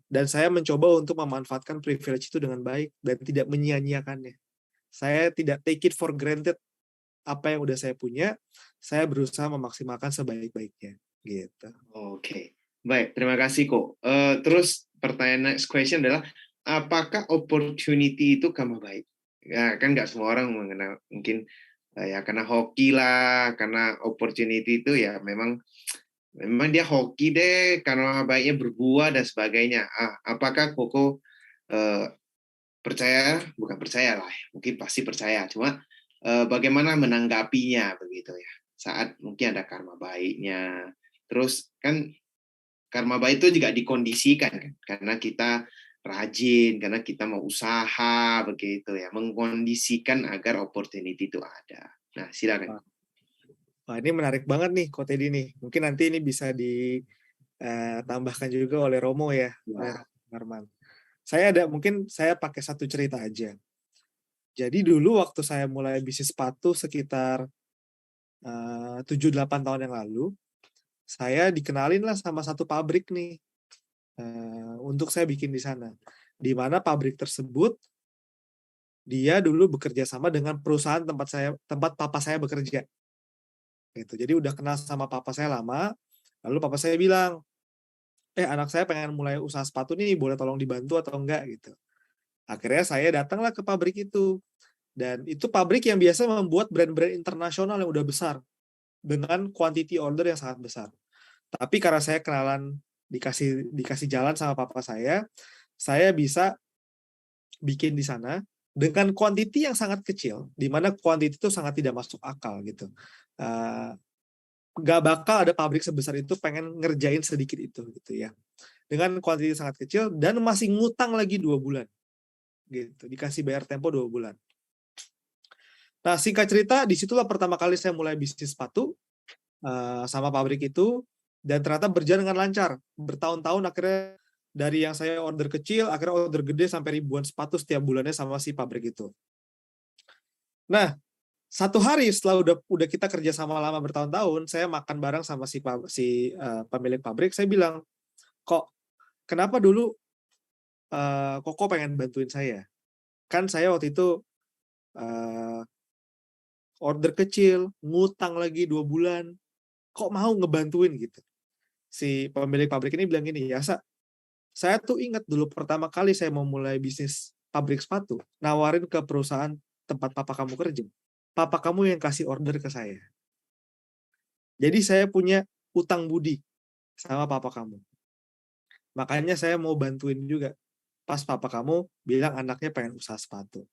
Dan saya mencoba untuk memanfaatkan privilege itu dengan baik dan tidak menyia-nyiakannya. Saya tidak take it for granted apa yang udah saya punya, saya berusaha memaksimalkan sebaik-baiknya gitu. Oke, baik. Terima kasih kok. Terus pertanyaan next question adalah apakah opportunity itu karena baik? Ya kan nggak semua orang mengenal, mungkin ya karena hoki lah, karena opportunity itu ya memang dia hoki deh karena baiknya berbuah dan sebagainya. Apakah Koko percaya? Bukan percaya lah, mungkin pasti percaya. Cuma bagaimana menanggapinya begitu ya? Saat mungkin ada karma baiknya. Terus kan karma baik itu juga dikondisikan kan, karena kita rajin karena kita mau usaha begitu ya, mengkondisikan agar opportunity itu ada. Nah, silakan. Wah, ini menarik banget nih Ko Teddy nih. Mungkin nanti ini bisa ditambahkan juga oleh Romo ya, oleh Arman. Mungkin saya pakai satu cerita aja. Jadi dulu waktu saya mulai bisnis sepatu sekitar 7-8 tahun yang lalu, saya dikenalin lah sama satu pabrik nih untuk saya bikin di sana. Di mana pabrik tersebut dia dulu bekerja sama dengan perusahaan tempat papa saya bekerja. Gitu. Jadi udah kenal sama papa saya lama. Lalu papa saya bilang, anak saya pengen mulai usaha sepatu nih, boleh tolong dibantu atau enggak gitu. Akhirnya saya datanglah ke pabrik itu. Dan itu pabrik yang biasa membuat brand-brand internasional yang udah besar dengan quantity order yang sangat besar. Tapi karena saya kenalan dikasih jalan sama papa saya bisa bikin di sana dengan quantity yang sangat kecil, di mana quantity itu sangat tidak masuk akal gitu. Nggak bakal ada pabrik sebesar itu pengen ngerjain sedikit itu gitu ya. Dengan quantity sangat kecil dan masih ngutang lagi 2 bulan. Gitu, dikasih bayar tempo 2 bulan. Nah, singkat cerita, disitulah pertama kali saya mulai bisnis sepatu sama pabrik itu, dan ternyata berjalan dengan lancar. Bertahun-tahun akhirnya dari yang saya order kecil, akhirnya order gede sampai ribuan sepatu setiap bulannya sama si pabrik itu. Nah, satu hari setelah udah kita kerja sama lama bertahun-tahun, saya makan bareng sama si pemilik pabrik. Saya bilang, kok kenapa dulu Koko pengen bantuin saya? Kan saya waktu itu order kecil, ngutang lagi 2 bulan, kok mau ngebantuin gitu. Si pemilik pabrik ini bilang gini, ya saya tuh ingat dulu pertama kali saya mau mulai bisnis pabrik sepatu, nawarin ke perusahaan tempat papa kamu kerja. Papa kamu yang kasih order ke saya. Jadi saya punya utang budi sama papa kamu. Makanya saya mau bantuin juga pas papa kamu bilang anaknya pengen usaha sepatu.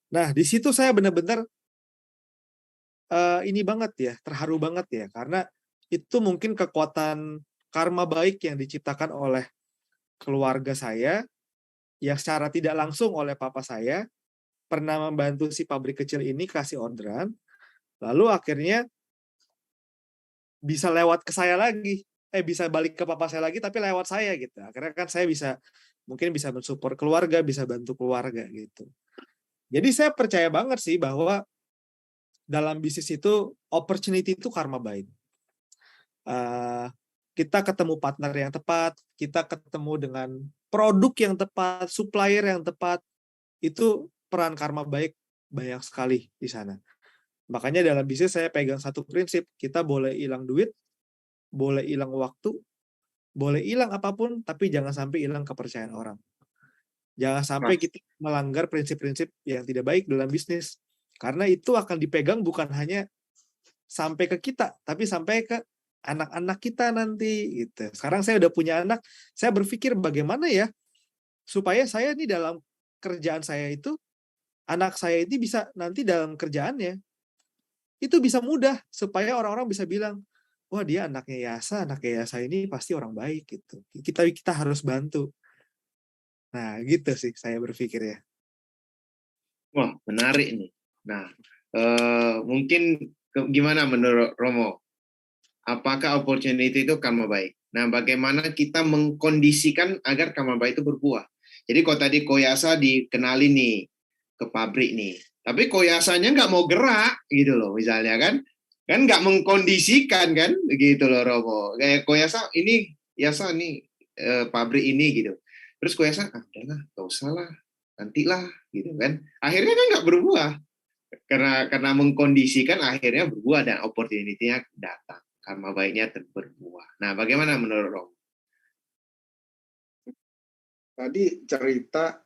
Nah, di situ saya benar-benar ini banget ya, terharu banget ya, karena itu mungkin kekuatan karma baik yang diciptakan oleh keluarga saya, yang secara tidak langsung oleh papa saya, pernah membantu si pabrik kecil ini kasih orderan, lalu akhirnya bisa lewat ke saya lagi, bisa balik ke papa saya lagi, tapi lewat saya gitu. Akhirnya kan saya mungkin bisa mensupport keluarga, bisa bantu keluarga gitu. Jadi saya percaya banget sih bahwa dalam bisnis itu, opportunity itu karma baik. Kita ketemu partner yang tepat, kita ketemu dengan produk yang tepat, supplier yang tepat, itu peran karma baik banyak sekali di sana. Makanya dalam bisnis saya pegang satu prinsip, kita boleh hilang duit, boleh hilang waktu, boleh hilang apapun, tapi jangan sampai hilang kepercayaan orang. Jangan sampai kita melanggar prinsip-prinsip yang tidak baik dalam bisnis. Karena itu akan dipegang bukan hanya sampai ke kita, tapi sampai ke anak-anak kita nanti gitu. Sekarang saya udah punya anak, saya berpikir bagaimana ya supaya saya ini dalam kerjaan saya itu, anak saya ini bisa nanti dalam kerjaannya itu bisa mudah supaya orang-orang bisa bilang, wah dia anaknya Yasa ini pasti orang baik gitu. Kita harus bantu. Nah, gitu sih saya berpikir ya. Wah, menarik nih. Nah, mungkin gimana menurut Romo? Apakah opportunity itu karma baik? Nah, bagaimana kita mengkondisikan agar karma baik itu berbuah? Jadi kalau tadi Koyasa dikenali nih ke pabrik nih, tapi Koyasanya nggak mau gerak gitu loh, misalnya kan nggak mengkondisikan kan, gitu loh Romo. Kayak Koyasa ini, Yasa nih pabrik ini gitu. Terus Koyasa, udahlah, nggak usah lah, nantilah, gitu kan. Akhirnya kan nggak berbuah. Karena mengkondisikan akhirnya berbuah dan opportunity-nya datang. Karma baiknya berbuah. Nah, bagaimana menurut Romo? Tadi cerita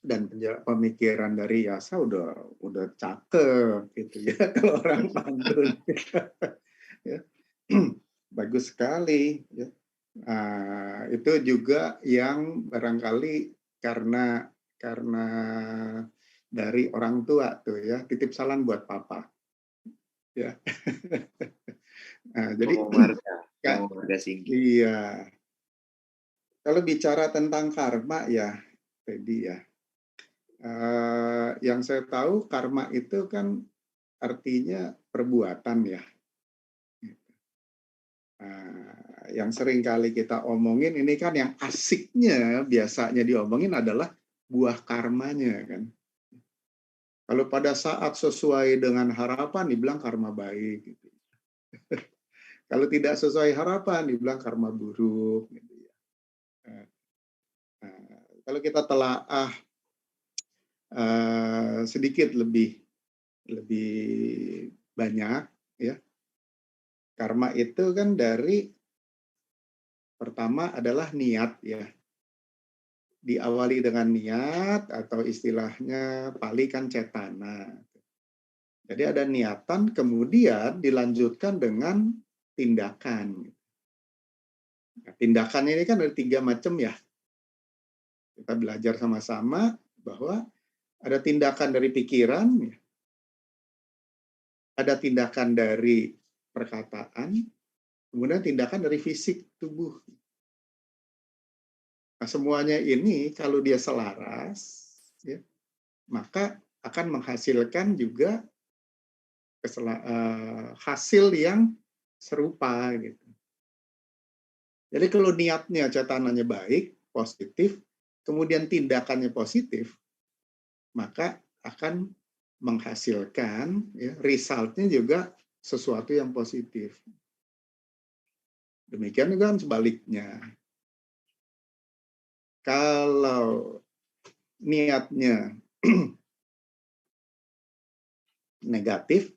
dan pemikiran dari Yasa udah cakep gitu ya kalau orang pantun. Ya. Bagus sekali ya. Itu juga yang barangkali karena dari orang tua tuh ya, titip salam buat papa ya. Nah, jadi Romo Marga Singgi. iya, Kalau bicara tentang karma ya, Teddy ya, yang saya tahu karma itu kan artinya perbuatan ya. Yang sering kali kita omongin ini kan yang asiknya biasanya diomongin adalah buah karmanya kan. Kalau pada saat sesuai dengan harapan dibilang karma baik. Gitu. Kalau tidak sesuai harapan dibilang karma buruk. Gitu ya. Kalau kita telaah sedikit lebih banyak ya, karma itu kan dari pertama adalah niat ya, diawali dengan niat atau istilahnya Pali kan cetana. Jadi ada niatan kemudian dilanjutkan dengan tindakan. Nah, tindakan ini kan ada 3 macam ya. Kita belajar sama-sama bahwa ada tindakan dari pikiran, ada tindakan dari perkataan, kemudian tindakan dari fisik tubuh. Nah, semuanya ini kalau dia selaras, ya, maka akan menghasilkan juga hasil yang serupa. Gitu. Jadi kalau niatnya cetananya baik, positif, kemudian tindakannya positif, maka akan menghasilkan ya, resultnya juga sesuatu yang positif. Demikian juga sebaliknya. Kalau niatnya negatif,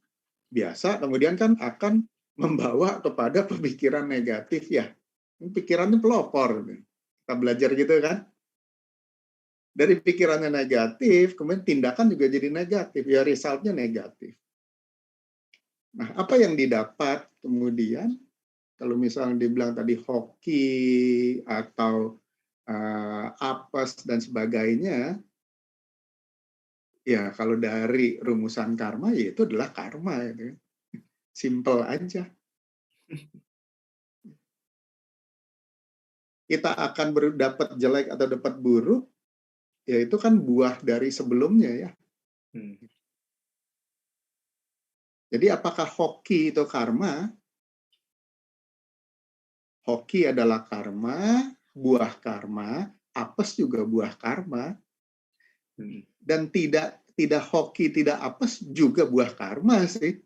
biasa kemudian kan akan membawa kepada pemikiran negatif ya. Pikirannya pelopor. Kita belajar gitu kan. Dari pikirannya negatif, kemudian tindakan juga jadi negatif. Ya resultnya negatif. Nah, apa yang didapat kemudian? Kalau misalnya dibilang tadi hoki atau apes dan sebagainya, ya kalau dari rumusan karma ya itu adalah karma. Gitu. Simple aja. Kita akan dapat jelek atau dapat buruk, ya itu kan buah dari sebelumnya ya. Jadi apakah hoki itu karma? Hoki adalah karma, buah karma, apes juga buah karma. Dan tidak hoki, tidak apes juga buah karma sih.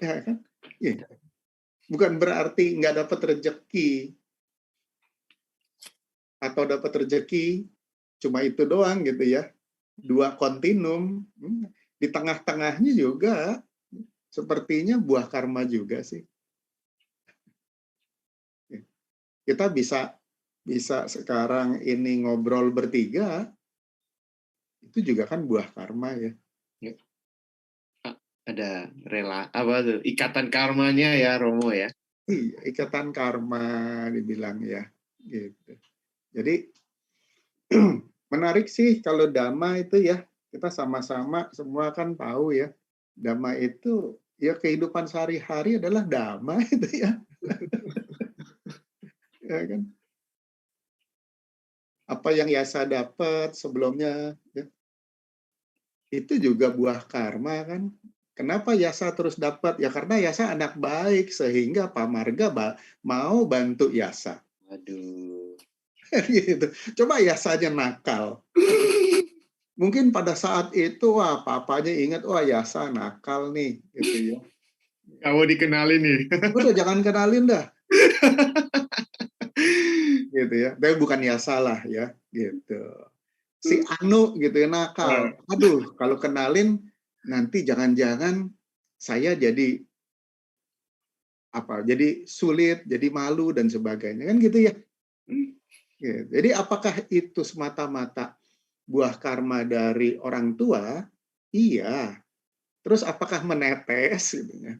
Ya kan? Ya. Bukan berarti nggak dapat rezeki atau dapat rezeki cuma itu doang gitu ya. 2 kontinum. Di tengah-tengahnya juga sepertinya buah karma juga sih. Kita bisa sekarang ini ngobrol bertiga, itu juga kan buah karma ya. Ada ikatan karmanya ya Romo ya. Iya, ikatan karma dibilang ya. Gitu. Jadi menarik sih kalau Dhamma itu ya, kita sama-sama semua kan tahu ya, Dhamma itu ya kehidupan sehari-hari adalah Dhamma itu ya. Ya kan? Apa yang Yasa dapat sebelumnya ya, itu juga buah karma kan. Kenapa Yasa terus dapat? Ya karena Yasa anak baik sehingga Pak Marga mau bantu Yasa. Aduh. Gitu. Coba Yasanya nakal. Mungkin pada saat itu papanya ingat Yasa nakal nih gitu ya. Kamu dikenalin nih. Udah jangan kenalin dah. Gitu ya. Tapi bukan Yasa lah ya gitu. Si Anu gitu ya nakal. Aduh, kalau kenalin nanti jangan-jangan saya jadi jadi sulit, jadi malu dan sebagainya kan gitu ya. Gitu. Jadi apakah itu semata-mata buah karma dari orang tua? Iya. Terus apakah menetes gitu ya?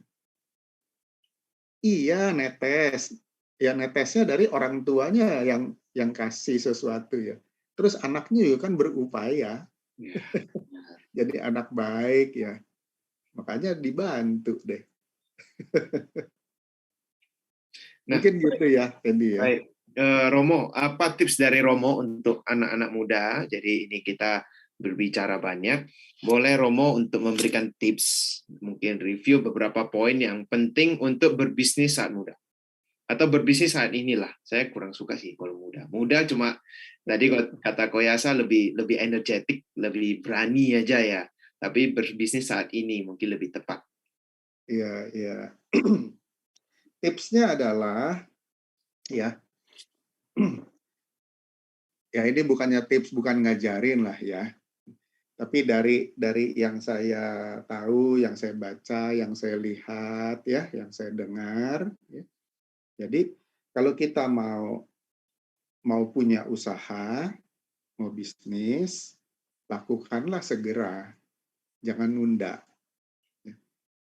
Iya, netes. Ya netesnya dari orang tuanya yang kasih sesuatu ya. Terus anaknya juga kan berupaya. Ya. Jadi anak baik ya. Makanya dibantu deh. Mungkin gitu ya, Teddy ya. Baik. Romo, apa tips dari Romo untuk anak-anak muda? Jadi ini kita berbicara banyak. Boleh Romo untuk memberikan tips, mungkin review beberapa poin yang penting untuk berbisnis saat muda. Atau berbisnis saat inilah. Saya kurang suka sih kalau muda. Muda cuma tadi kata Koyasa lebih energetik, lebih berani aja ya. Tapi berbisnis saat ini mungkin lebih tepat. Iya, iya. Tipsnya adalah ya, ya ini bukannya tips, bukan ngajarin lah ya. Tapi dari yang saya tahu, yang saya baca, yang saya lihat ya, yang saya dengar ya. Jadi kalau kita mau punya usaha, mau bisnis, lakukanlah segera, jangan nunda.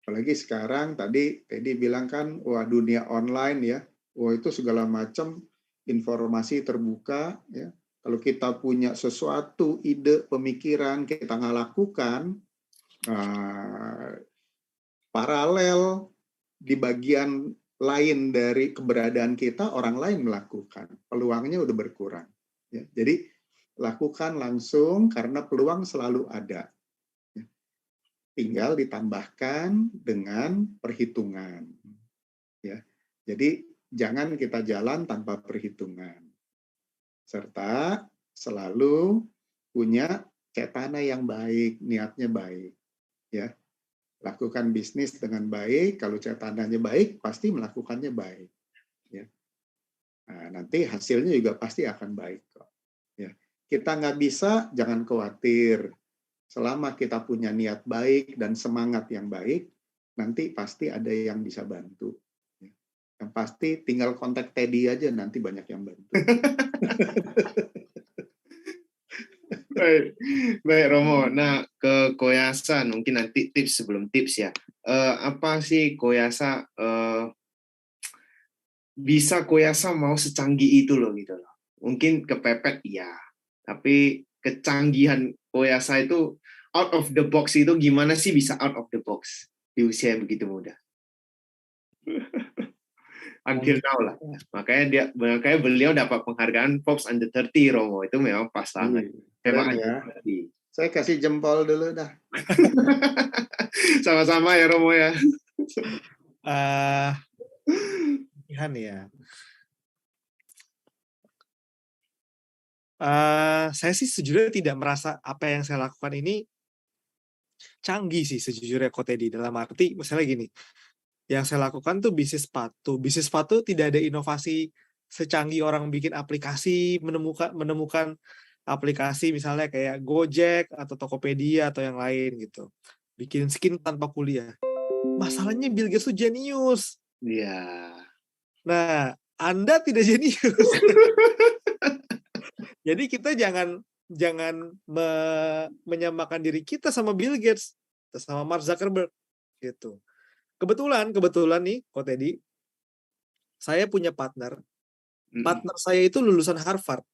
Apalagi sekarang tadi bilang kan, wah dunia online ya, wah itu segala macam informasi terbuka ya. Kalau kita punya sesuatu, ide, pemikiran, kita nggak lakukan, paralel di bagian lain dari keberadaan kita, orang lain melakukan. Peluangnya udah berkurang. Ya. Jadi lakukan langsung karena peluang selalu ada. Tinggal ditambahkan dengan perhitungan. Ya. Jadi jangan kita jalan tanpa perhitungan. Serta selalu punya cetana yang baik, niatnya baik. Ya. Lakukan bisnis dengan baik, kalau cetananya baik, pasti melakukannya baik. Ya. Nah, nanti hasilnya juga pasti akan baik kok. Ya. Kita nggak bisa, jangan khawatir. Selama kita punya niat baik dan semangat yang baik, nanti pasti ada yang bisa bantu. Yang pasti tinggal kontak Teddy aja, nanti banyak yang bantu. Baik Romo. Nah, ke Koyasan mungkin nanti tips sebelum tips ya. Apa sih Koyasa bisa Koyasa mau secanggih itu loh gitu loh. Mungkin kepepet ya, tapi kecanggihan Koyasa itu out of the box itu gimana sih bisa out of the box di usia yang begitu muda? Until now lah. Makanya beliau dapat penghargaan Forbes Under 30 Romo, itu memang pas banget. Memang ya. Saya kasih jempol dulu dah. Sama-sama ya Romo ya. Tuhan ya. Saya sih sejujurnya tidak merasa apa yang saya lakukan ini canggih sih sejujurnya Ko Teddy. Dalam arti misalnya gini, yang saya lakukan tuh bisnis sepatu. Bisnis sepatu tidak ada inovasi secanggih orang bikin aplikasi, menemukan aplikasi misalnya kayak Gojek atau Tokopedia atau yang lain gitu. Bikin skin tanpa kuliah. Masalahnya Bill Gates tuh jenius. Iya. Nah, Anda tidak jenius. Jadi kita jangan menyamakan diri kita sama Bill Gates, sama Mark Zuckerberg gitu. Kebetulan nih, Ko Teddy, saya punya partner. Partner saya itu lulusan Harvard.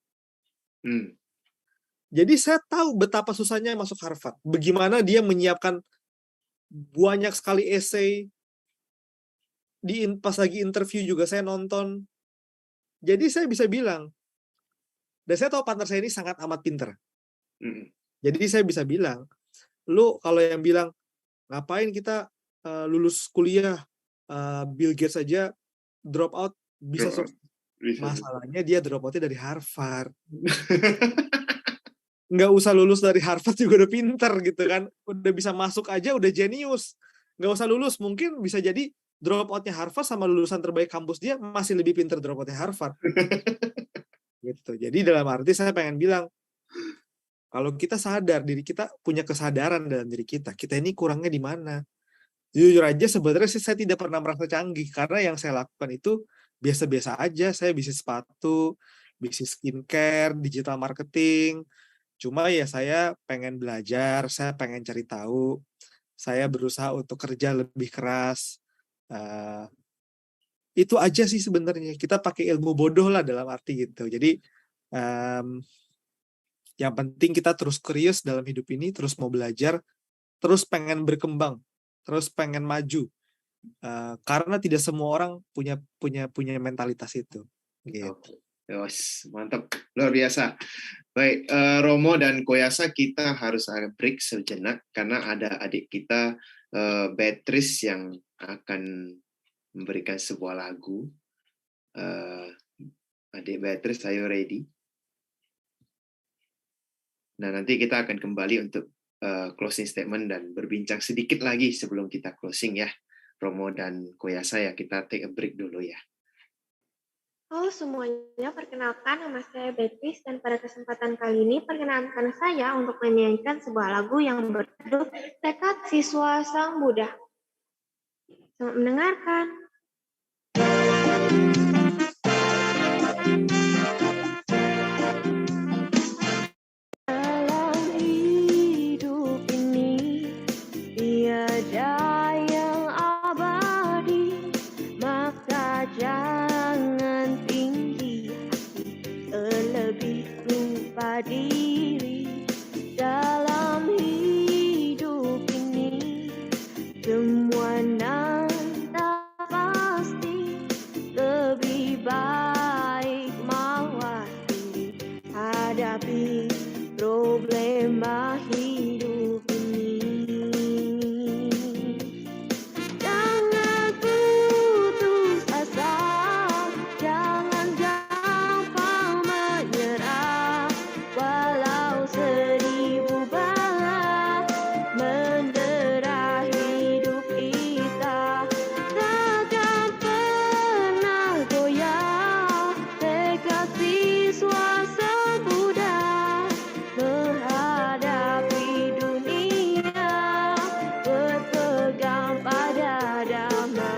Jadi saya tahu betapa susahnya masuk Harvard. Bagaimana dia menyiapkan banyak sekali essay. Pas lagi interview juga saya nonton. Jadi saya bisa bilang, dan saya tahu partner saya ini sangat amat pinter. Jadi saya bisa bilang, lu kalau yang bilang, ngapain kita lulus kuliah, Bill Gates aja drop out bisa sukses. Masalahnya dia drop outnya dari Harvard. Nggak usah lulus dari Harvard juga udah pinter gitu kan. Udah bisa masuk aja udah jenius. Nggak usah lulus, mungkin bisa jadi drop outnya Harvard sama lulusan terbaik kampus dia masih lebih pinter drop outnya Harvard. Gitu. Jadi dalam arti saya pengen bilang, kalau kita sadar diri kita punya kesadaran dalam diri kita ini kurangnya di mana. Jujur aja sebenarnya saya tidak pernah merasa canggih karena yang saya lakukan itu biasa-biasa aja. Saya bisnis sepatu, bisnis skincare, digital marketing. Cuma ya saya pengen belajar, saya pengen cari tahu, saya berusaha untuk kerja lebih keras. Itu aja sih sebenarnya. Kita pakai ilmu bodoh lah dalam arti gitu. Jadi yang penting kita terus curious dalam hidup ini, terus mau belajar, terus pengen berkembang, terus pengen maju. Karena tidak semua orang punya mentalitas itu. Gitu. Yos, mantap, luar biasa. Baik, Romo dan Koyasa, kita harus ada break sejenak karena ada adik kita Beatrice yang akan memberikan sebuah lagu. Adik Beatrice, are you ready? Nah, nanti kita akan kembali untuk closing statement dan berbincang sedikit lagi sebelum kita closing ya. Romo dan Koyasa ya, kita take a break dulu ya. Halo semuanya, perkenalkan nama saya Beatrice dan pada kesempatan kali ini perkenankan saya untuk menyanyikan sebuah lagu yang berjudul Tekad Siswa Sang Buddha. Selamat mendengarkan. Dalam hidup ini tiada yang abadi, maka jangan tinggi hati terlebih lupa diri. Dalam hidup ini semua nampak pasti, lebih baik mawas diri hadapi problema hidup ini. Jangan putus asa, jangan gampang menyerah, walau seribu bala mendera hidup kita, takkan pernah goyah tekad siswa Sang Buddha menghadapi dunia, berpegang pada dhamma.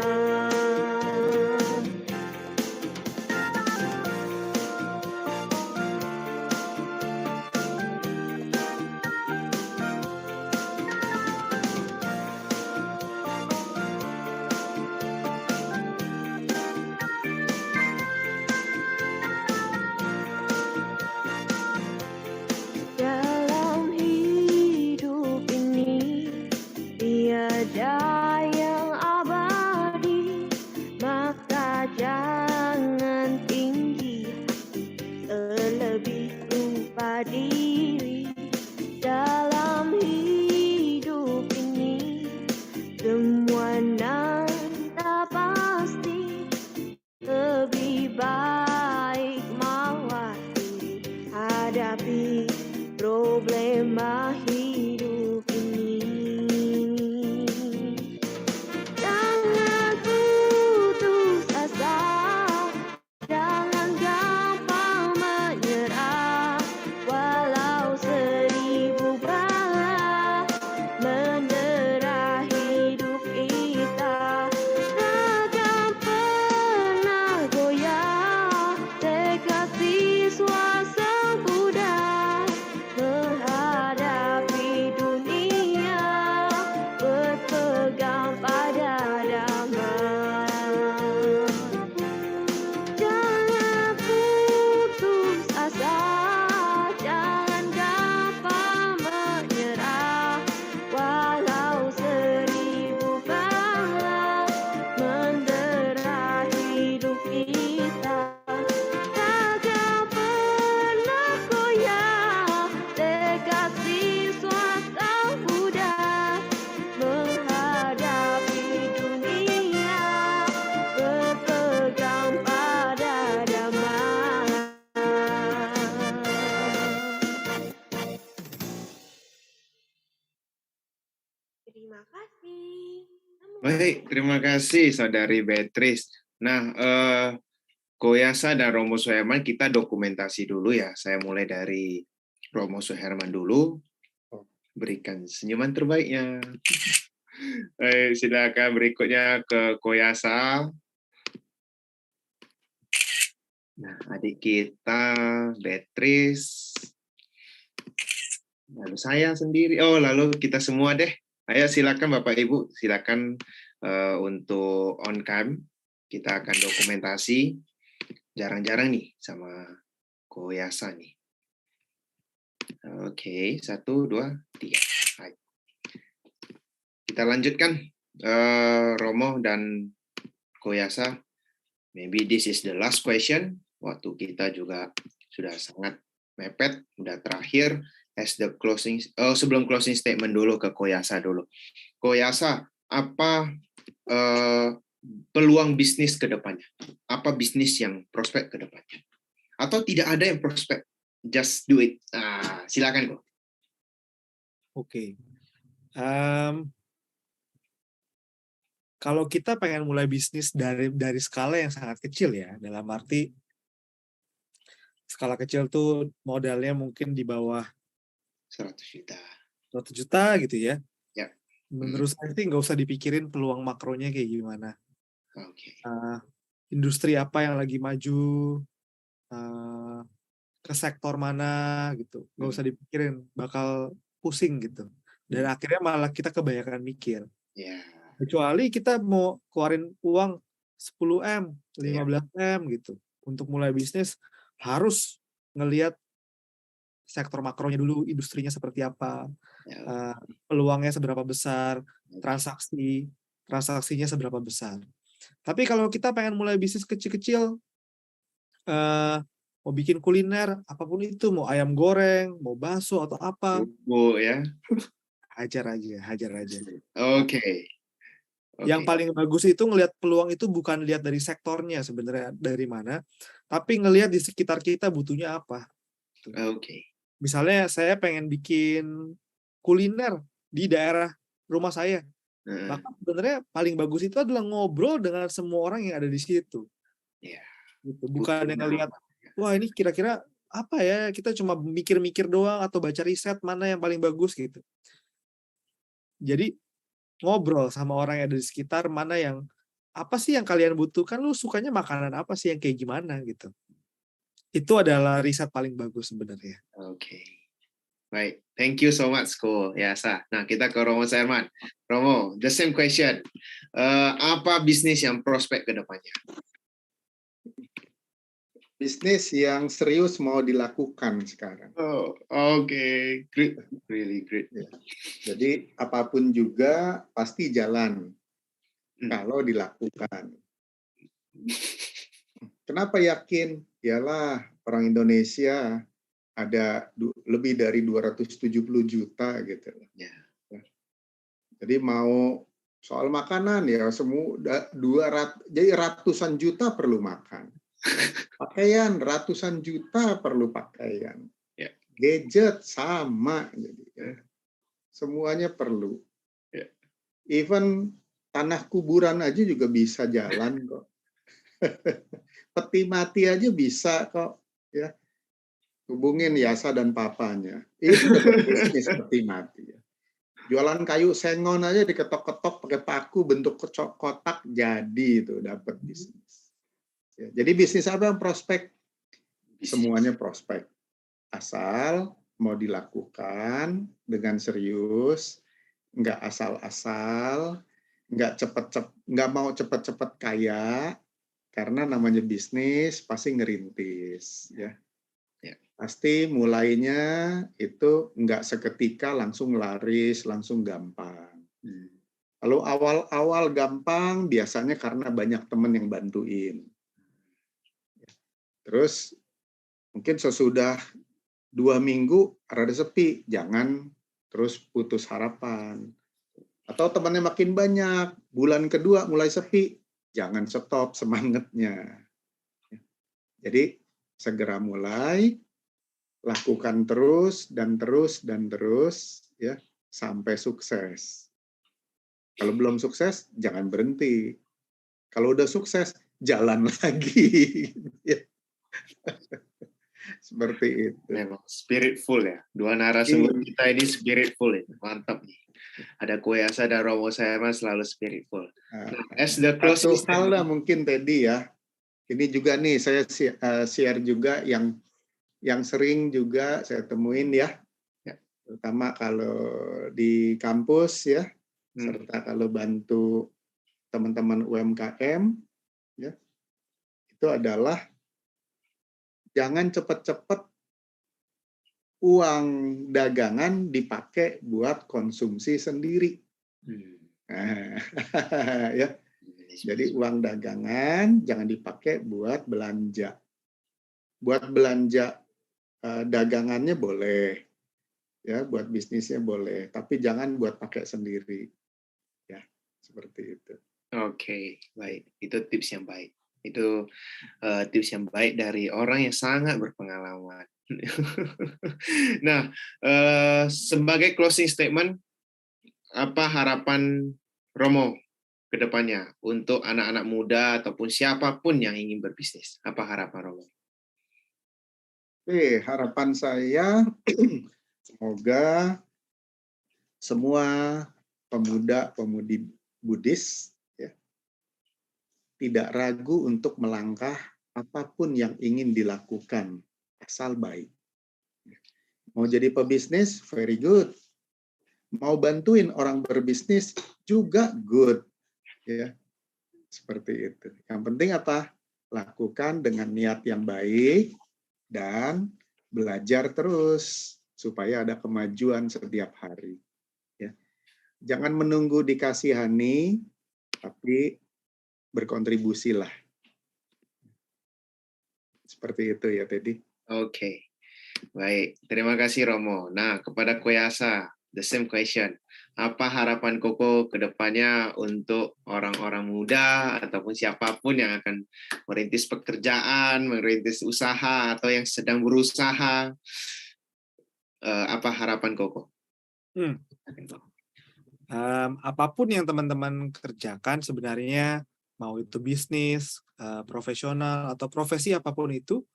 Dalam hidup ini tiada yang abadi, maka jangan tinggi hati terlebih lupa diri. Dalam hidup ini semua nampak pasti, lebih baik mawas diri hadapi problema hidup ini. Jangan putus asa, jangan gampang menyerah, walau seribu bala mendera hidup kita, takkan pernah goyah tekad siswa Sang Buddha menghadapi dunia, berpegang pada dhamma. Jangan putus asa, jangan gampang menyerah, walau seribu bala mendera hidup kita, takkan pernah goyah tekad siswa Sang Buddha menghadapi dunia, berpegang pada dhamma. Terima kasih. Baik, terima kasih Saudari Beatrice. Nah, Koyasa dan Romo Suherman, kita dokumentasi dulu ya. Saya mulai dari Romo Suherman dulu. Berikan senyuman terbaiknya. Silakan berikutnya ke Koyasa. Nah, adik kita Beatrice. Lalu saya sendiri. Oh, lalu kita semua deh. Ayo silakan Bapak Ibu, silakan untuk on cam. Kita akan dokumentasi. Jarang-jarang nih sama Koyasa nih. Oke, 1, 2, 3. Hai. Kita lanjutkan Romo dan Koyasa. Maybe this is the last question waktu kita juga sudah sangat mepet, udah terakhir. As the closing, sebelum closing statement dulu ke Koyasa dulu. Koyasa, apa peluang bisnis ke depannya? Apa bisnis yang prospek ke depannya? Atau tidak ada yang prospek? Just do it. Silakan kok. Oke. Kalau kita pengen mulai bisnis dari skala yang sangat kecil ya, dalam arti skala kecil tuh modalnya mungkin di bawah 100 juta. 100 juta gitu ya. Ya. Menurut saya sih nggak usah dipikirin peluang makronya kayak gimana. Oke. Industri apa yang lagi maju, ke sektor mana gitu. Nggak usah dipikirin, bakal pusing gitu. Dan akhirnya malah kita kebanyakan mikir. Ya. Kecuali kita mau keluarin uang 10M, 15M gitu. Untuk mulai bisnis harus ngelihat sektor makronya dulu, industrinya seperti apa, peluangnya seberapa besar, transaksinya seberapa besar. Tapi kalau kita pengen mulai bisnis kecil-kecil, mau bikin kuliner, apapun itu, mau ayam goreng, mau bakso atau apa, ya. hajar aja. Oke. Yang paling bagus itu ngelihat peluang itu bukan lihat dari sektornya sebenarnya dari mana, tapi ngelihat di sekitar kita butuhnya apa. Oke. Misalnya saya pengen bikin kuliner di daerah rumah saya. Maka sebenarnya paling bagus itu adalah ngobrol dengan semua orang yang ada di situ. Iya. Gitu. Bukan yang ngelihat, wah ini kira-kira apa ya, kita cuma mikir-mikir doang atau baca riset mana yang paling bagus gitu. Jadi ngobrol sama orang yang ada di sekitar, mana yang, apa sih yang kalian butuhkan, lu sukanya makanan apa sih yang kayak gimana gitu. Itu adalah riset paling bagus sebenarnya. Oke. Baik, thank you so much Ko Yasa. Nah, kita ke Romo Serman. Romo, the same question. Apa bisnis yang prospek ke depannya? Bisnis yang serius mau dilakukan sekarang. Oh, oke. Great. Really great. Ya. Jadi apapun juga pasti jalan kalau dilakukan. Kenapa yakin? Yalah, orang Indonesia ada lebih dari 270 juta gitu. Ya. Jadi mau soal makanan ya semua 200, jadi ratusan juta perlu makan. Pakaian ratusan juta perlu pakaian. Ya. Gadget sama jadi ya. Semuanya perlu. Ya. Even tanah kuburan aja juga bisa jalan kok. Peti mati aja bisa kok ya. Hubungin Yasa dan papanya. Itu dapat bisnis peti mati ya. Jualan kayu sengon aja diketok-ketok pakai paku bentuk kotak jadi itu dapat bisnis. Ya, jadi bisnis apa yang prospek? Semuanya prospek. Asal mau dilakukan dengan serius, nggak asal-asal, nggak mau cepet-cepet kaya, karena namanya bisnis pasti ngerintis ya. Pasti mulainya itu nggak seketika langsung laris, langsung gampang. Kalau awal-awal gampang, biasanya karena banyak teman yang bantuin. Terus mungkin sesudah 2 minggu rada sepi, jangan terus putus harapan. Atau temannya makin banyak, bulan kedua mulai sepi, jangan stop semangatnya. Jadi segera mulai, lakukan terus dan terus dan terus ya sampai sukses. Kalau belum sukses jangan berhenti. Kalau udah sukses jalan lagi. Seperti itu. Memang spiritful ya. Dua narasumber kita ini spiritful ya. Mantap nih. Ada Ko Yasa dan Romo Serman selalu spiritful. As the closing hal lah mungkin Teddy ya. Ini juga nih saya share juga yang sering juga saya temuin ya, terutama kalau di kampus ya, serta kalau bantu teman-teman UMKM, ya, itu adalah jangan cepat-cepat uang dagangan dipakai buat konsumsi sendiri. Ya, jadi uang dagangan jangan dipakai buat belanja. buat belanja dagangannya boleh, ya, buat bisnisnya boleh, tapi jangan buat pakai sendiri, ya, seperti itu. Oke, baik. Itu tips yang baik. Itu tips yang baik dari orang yang sangat berpengalaman. Nah, sebagai closing statement, apa harapan Romo ke depannya untuk anak-anak muda ataupun siapapun yang ingin berbisnis? Apa harapan Romo? Oke, harapan saya semoga semua pemuda-pemudi Buddhis ya, tidak ragu untuk melangkah apapun yang ingin dilakukan, asal baik. Mau jadi pebisnis, very good. Mau bantuin orang berbisnis, juga good. Ya, seperti itu. Yang penting apa? Lakukan dengan niat yang baik dan belajar terus supaya ada kemajuan setiap hari. Ya. Jangan menunggu dikasihani, tapi berkontribusilah. Seperti itu ya, Teddy. Oke, baik. Terima kasih Romo. Nah, kepada Koyasa, the same question. Apa harapan Koko ke depannya untuk orang-orang muda ataupun siapapun yang akan merintis pekerjaan, merintis usaha, atau yang sedang berusaha? Apa harapan Koko? Apapun yang teman-teman kerjakan sebenarnya, mau itu bisnis, profesional, atau profesi apapun itu,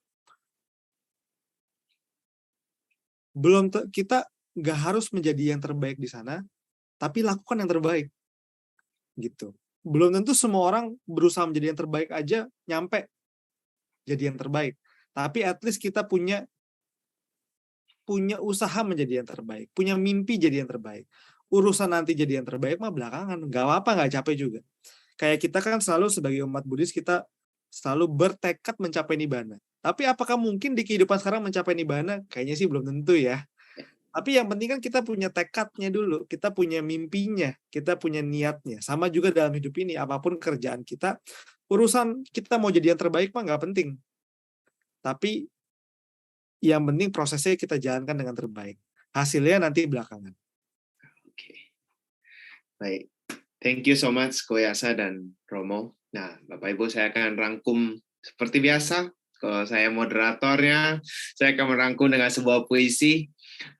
kita nggak harus menjadi yang terbaik di sana, tapi lakukan yang terbaik, gitu. Belum tentu semua orang berusaha menjadi yang terbaik aja nyampe jadi yang terbaik, tapi at least kita punya usaha menjadi yang terbaik, punya mimpi jadi yang terbaik. Urusan nanti jadi yang terbaik mah belakangan, nggak apa-apa, nggak capek juga. Kayak kita kan selalu sebagai umat Buddhis, kita selalu bertekad mencapai nibbana. Tapi apakah mungkin di kehidupan sekarang mencapai nibbana? Kayaknya sih belum tentu ya. Tapi yang penting kan kita punya tekadnya dulu, kita punya mimpinya, kita punya niatnya. Sama juga dalam hidup ini, apapun kerjaan kita, urusan kita mau jadi yang terbaik mah nggak penting. Tapi yang penting prosesnya kita jalankan dengan terbaik. Hasilnya nanti belakangan. Oke. Baik. Thank you so much Koyasa dan Romo. Nah, Bapak Ibu, saya akan rangkum seperti biasa. Kalau saya moderatornya, saya akan merangkum dengan sebuah puisi.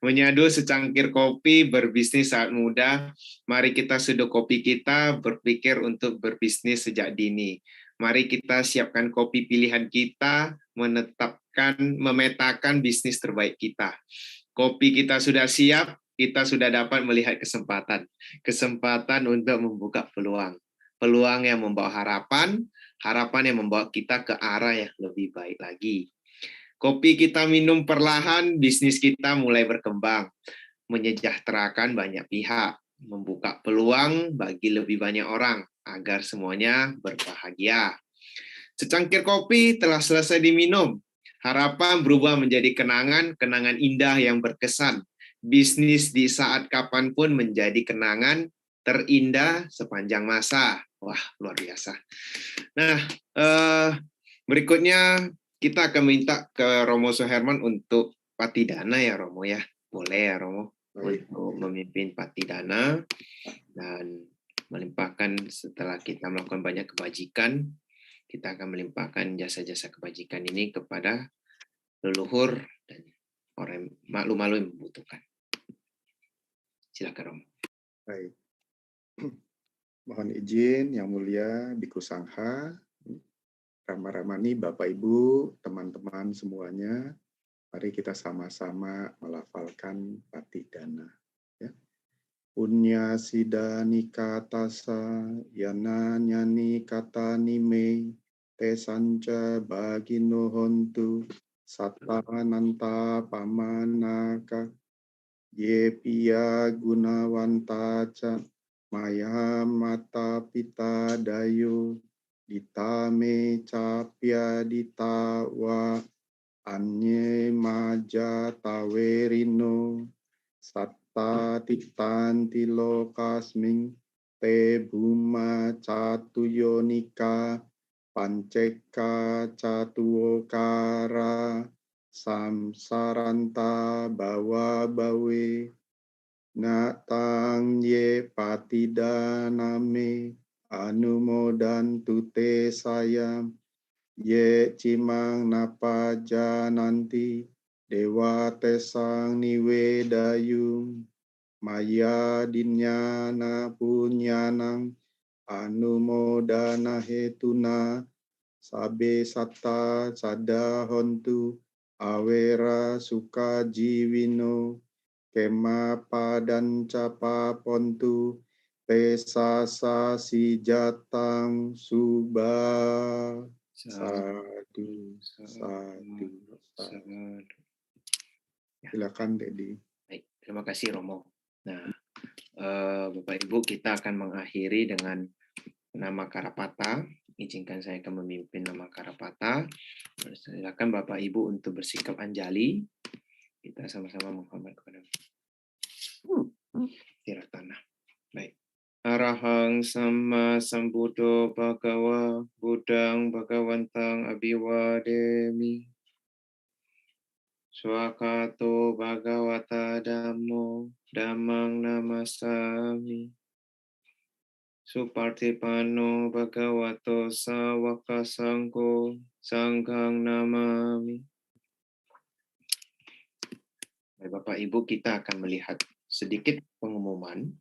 Menyadu secangkir kopi, berbisnis saat muda. Mari kita seduh kopi kita, berpikir untuk berbisnis sejak dini. Mari kita siapkan kopi pilihan kita, memetakan bisnis terbaik kita. Kopi kita sudah siap, kita sudah dapat melihat kesempatan. Kesempatan untuk membuka peluang. Peluang yang membawa harapan, harapan yang membawa kita ke arah yang lebih baik lagi. Kopi kita minum perlahan, bisnis kita mulai berkembang, menyejahterakan banyak pihak, membuka peluang bagi lebih banyak orang, agar semuanya berbahagia. Secangkir kopi telah selesai diminum, harapan berubah menjadi kenangan, kenangan indah yang berkesan. Bisnis di saat kapanpun menjadi kenangan terindah sepanjang masa. Wah, luar biasa. Nah, berikutnya kita akan minta ke Romo Suherman untuk Patidana ya Romo ya. Boleh ya Romo untuk memimpin Patidana dan melimpahkan setelah kita melakukan banyak kebajikan, kita akan melimpahkan jasa-jasa kebajikan ini kepada leluhur dan orang malu-malu yang membutuhkan. Silakan Romo. Baik. Mohon izin Yang Mulia Biku Sangha, Rama-Ramani, Bapak Ibu, teman-teman semuanya, mari kita sama-sama melafalkan Patidana. Ya. Punya sidani katasa, yana nyani kata nime, te sanca bagino hontu, satananta pamanaka, ye pia gunawantaca, maya mata pita dayo, ditame capya ditawa anye maja tawerino satta titanti lokasming te buma catuyonika panceka catuokara samsaranta bawa bawe natang ye patidaname anumodan tute sayam ye cimang napaja nanti dewa tesang niwedayung maya dinyana punyanang anumodana hetuna sabe satta sada hontu awera suka jiwino kema padan capa pontu pesasa si jatang subah. Sadu, sadu, sadu. Silakan Dedi. Baik, terima kasih Romo. Nah, Bapak Ibu, kita akan mengakhiri dengan nama Karapata. Izinkan saya akan memimpin nama Karapata. Silakan Bapak Ibu untuk bersikap anjali. Kita sama-sama menghormat kepada tirah tanah. Baik. Arahang sama sambuddho bhagawa buddhang bhagawantang abhiwademi. Swakato bhagavata dhammo dhammang namasami. Supartipano bhagavato sawaka sangho sanghang namami. Bapak Ibu, kita akan melihat sedikit pengumuman.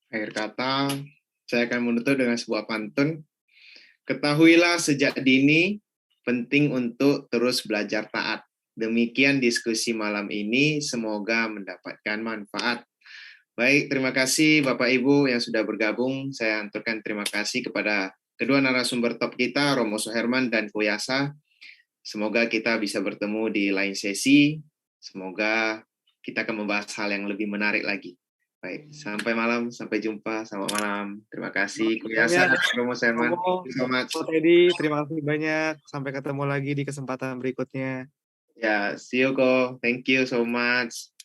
Akhir kata, saya akan menutup dengan sebuah pantun. Ketahuilah sejak dini, penting untuk terus belajar taat. Demikian diskusi malam ini, semoga mendapatkan manfaat. Baik, terima kasih Bapak Ibu yang sudah bergabung. Saya aturkan terima kasih kepada kedua narasumber top kita, Romo Suherman dan Kuyasa. Semoga kita bisa bertemu di lain sesi. Semoga kita akan membahas hal yang lebih menarik lagi. Baik, sampai malam, sampai jumpa, selamat malam. Terima kasih, Kuyasa, Romo Suherman. Thank you so much. Teddy, terima kasih banyak. Sampai ketemu lagi di kesempatan berikutnya. Ya, see you, Ko. Thank you so much.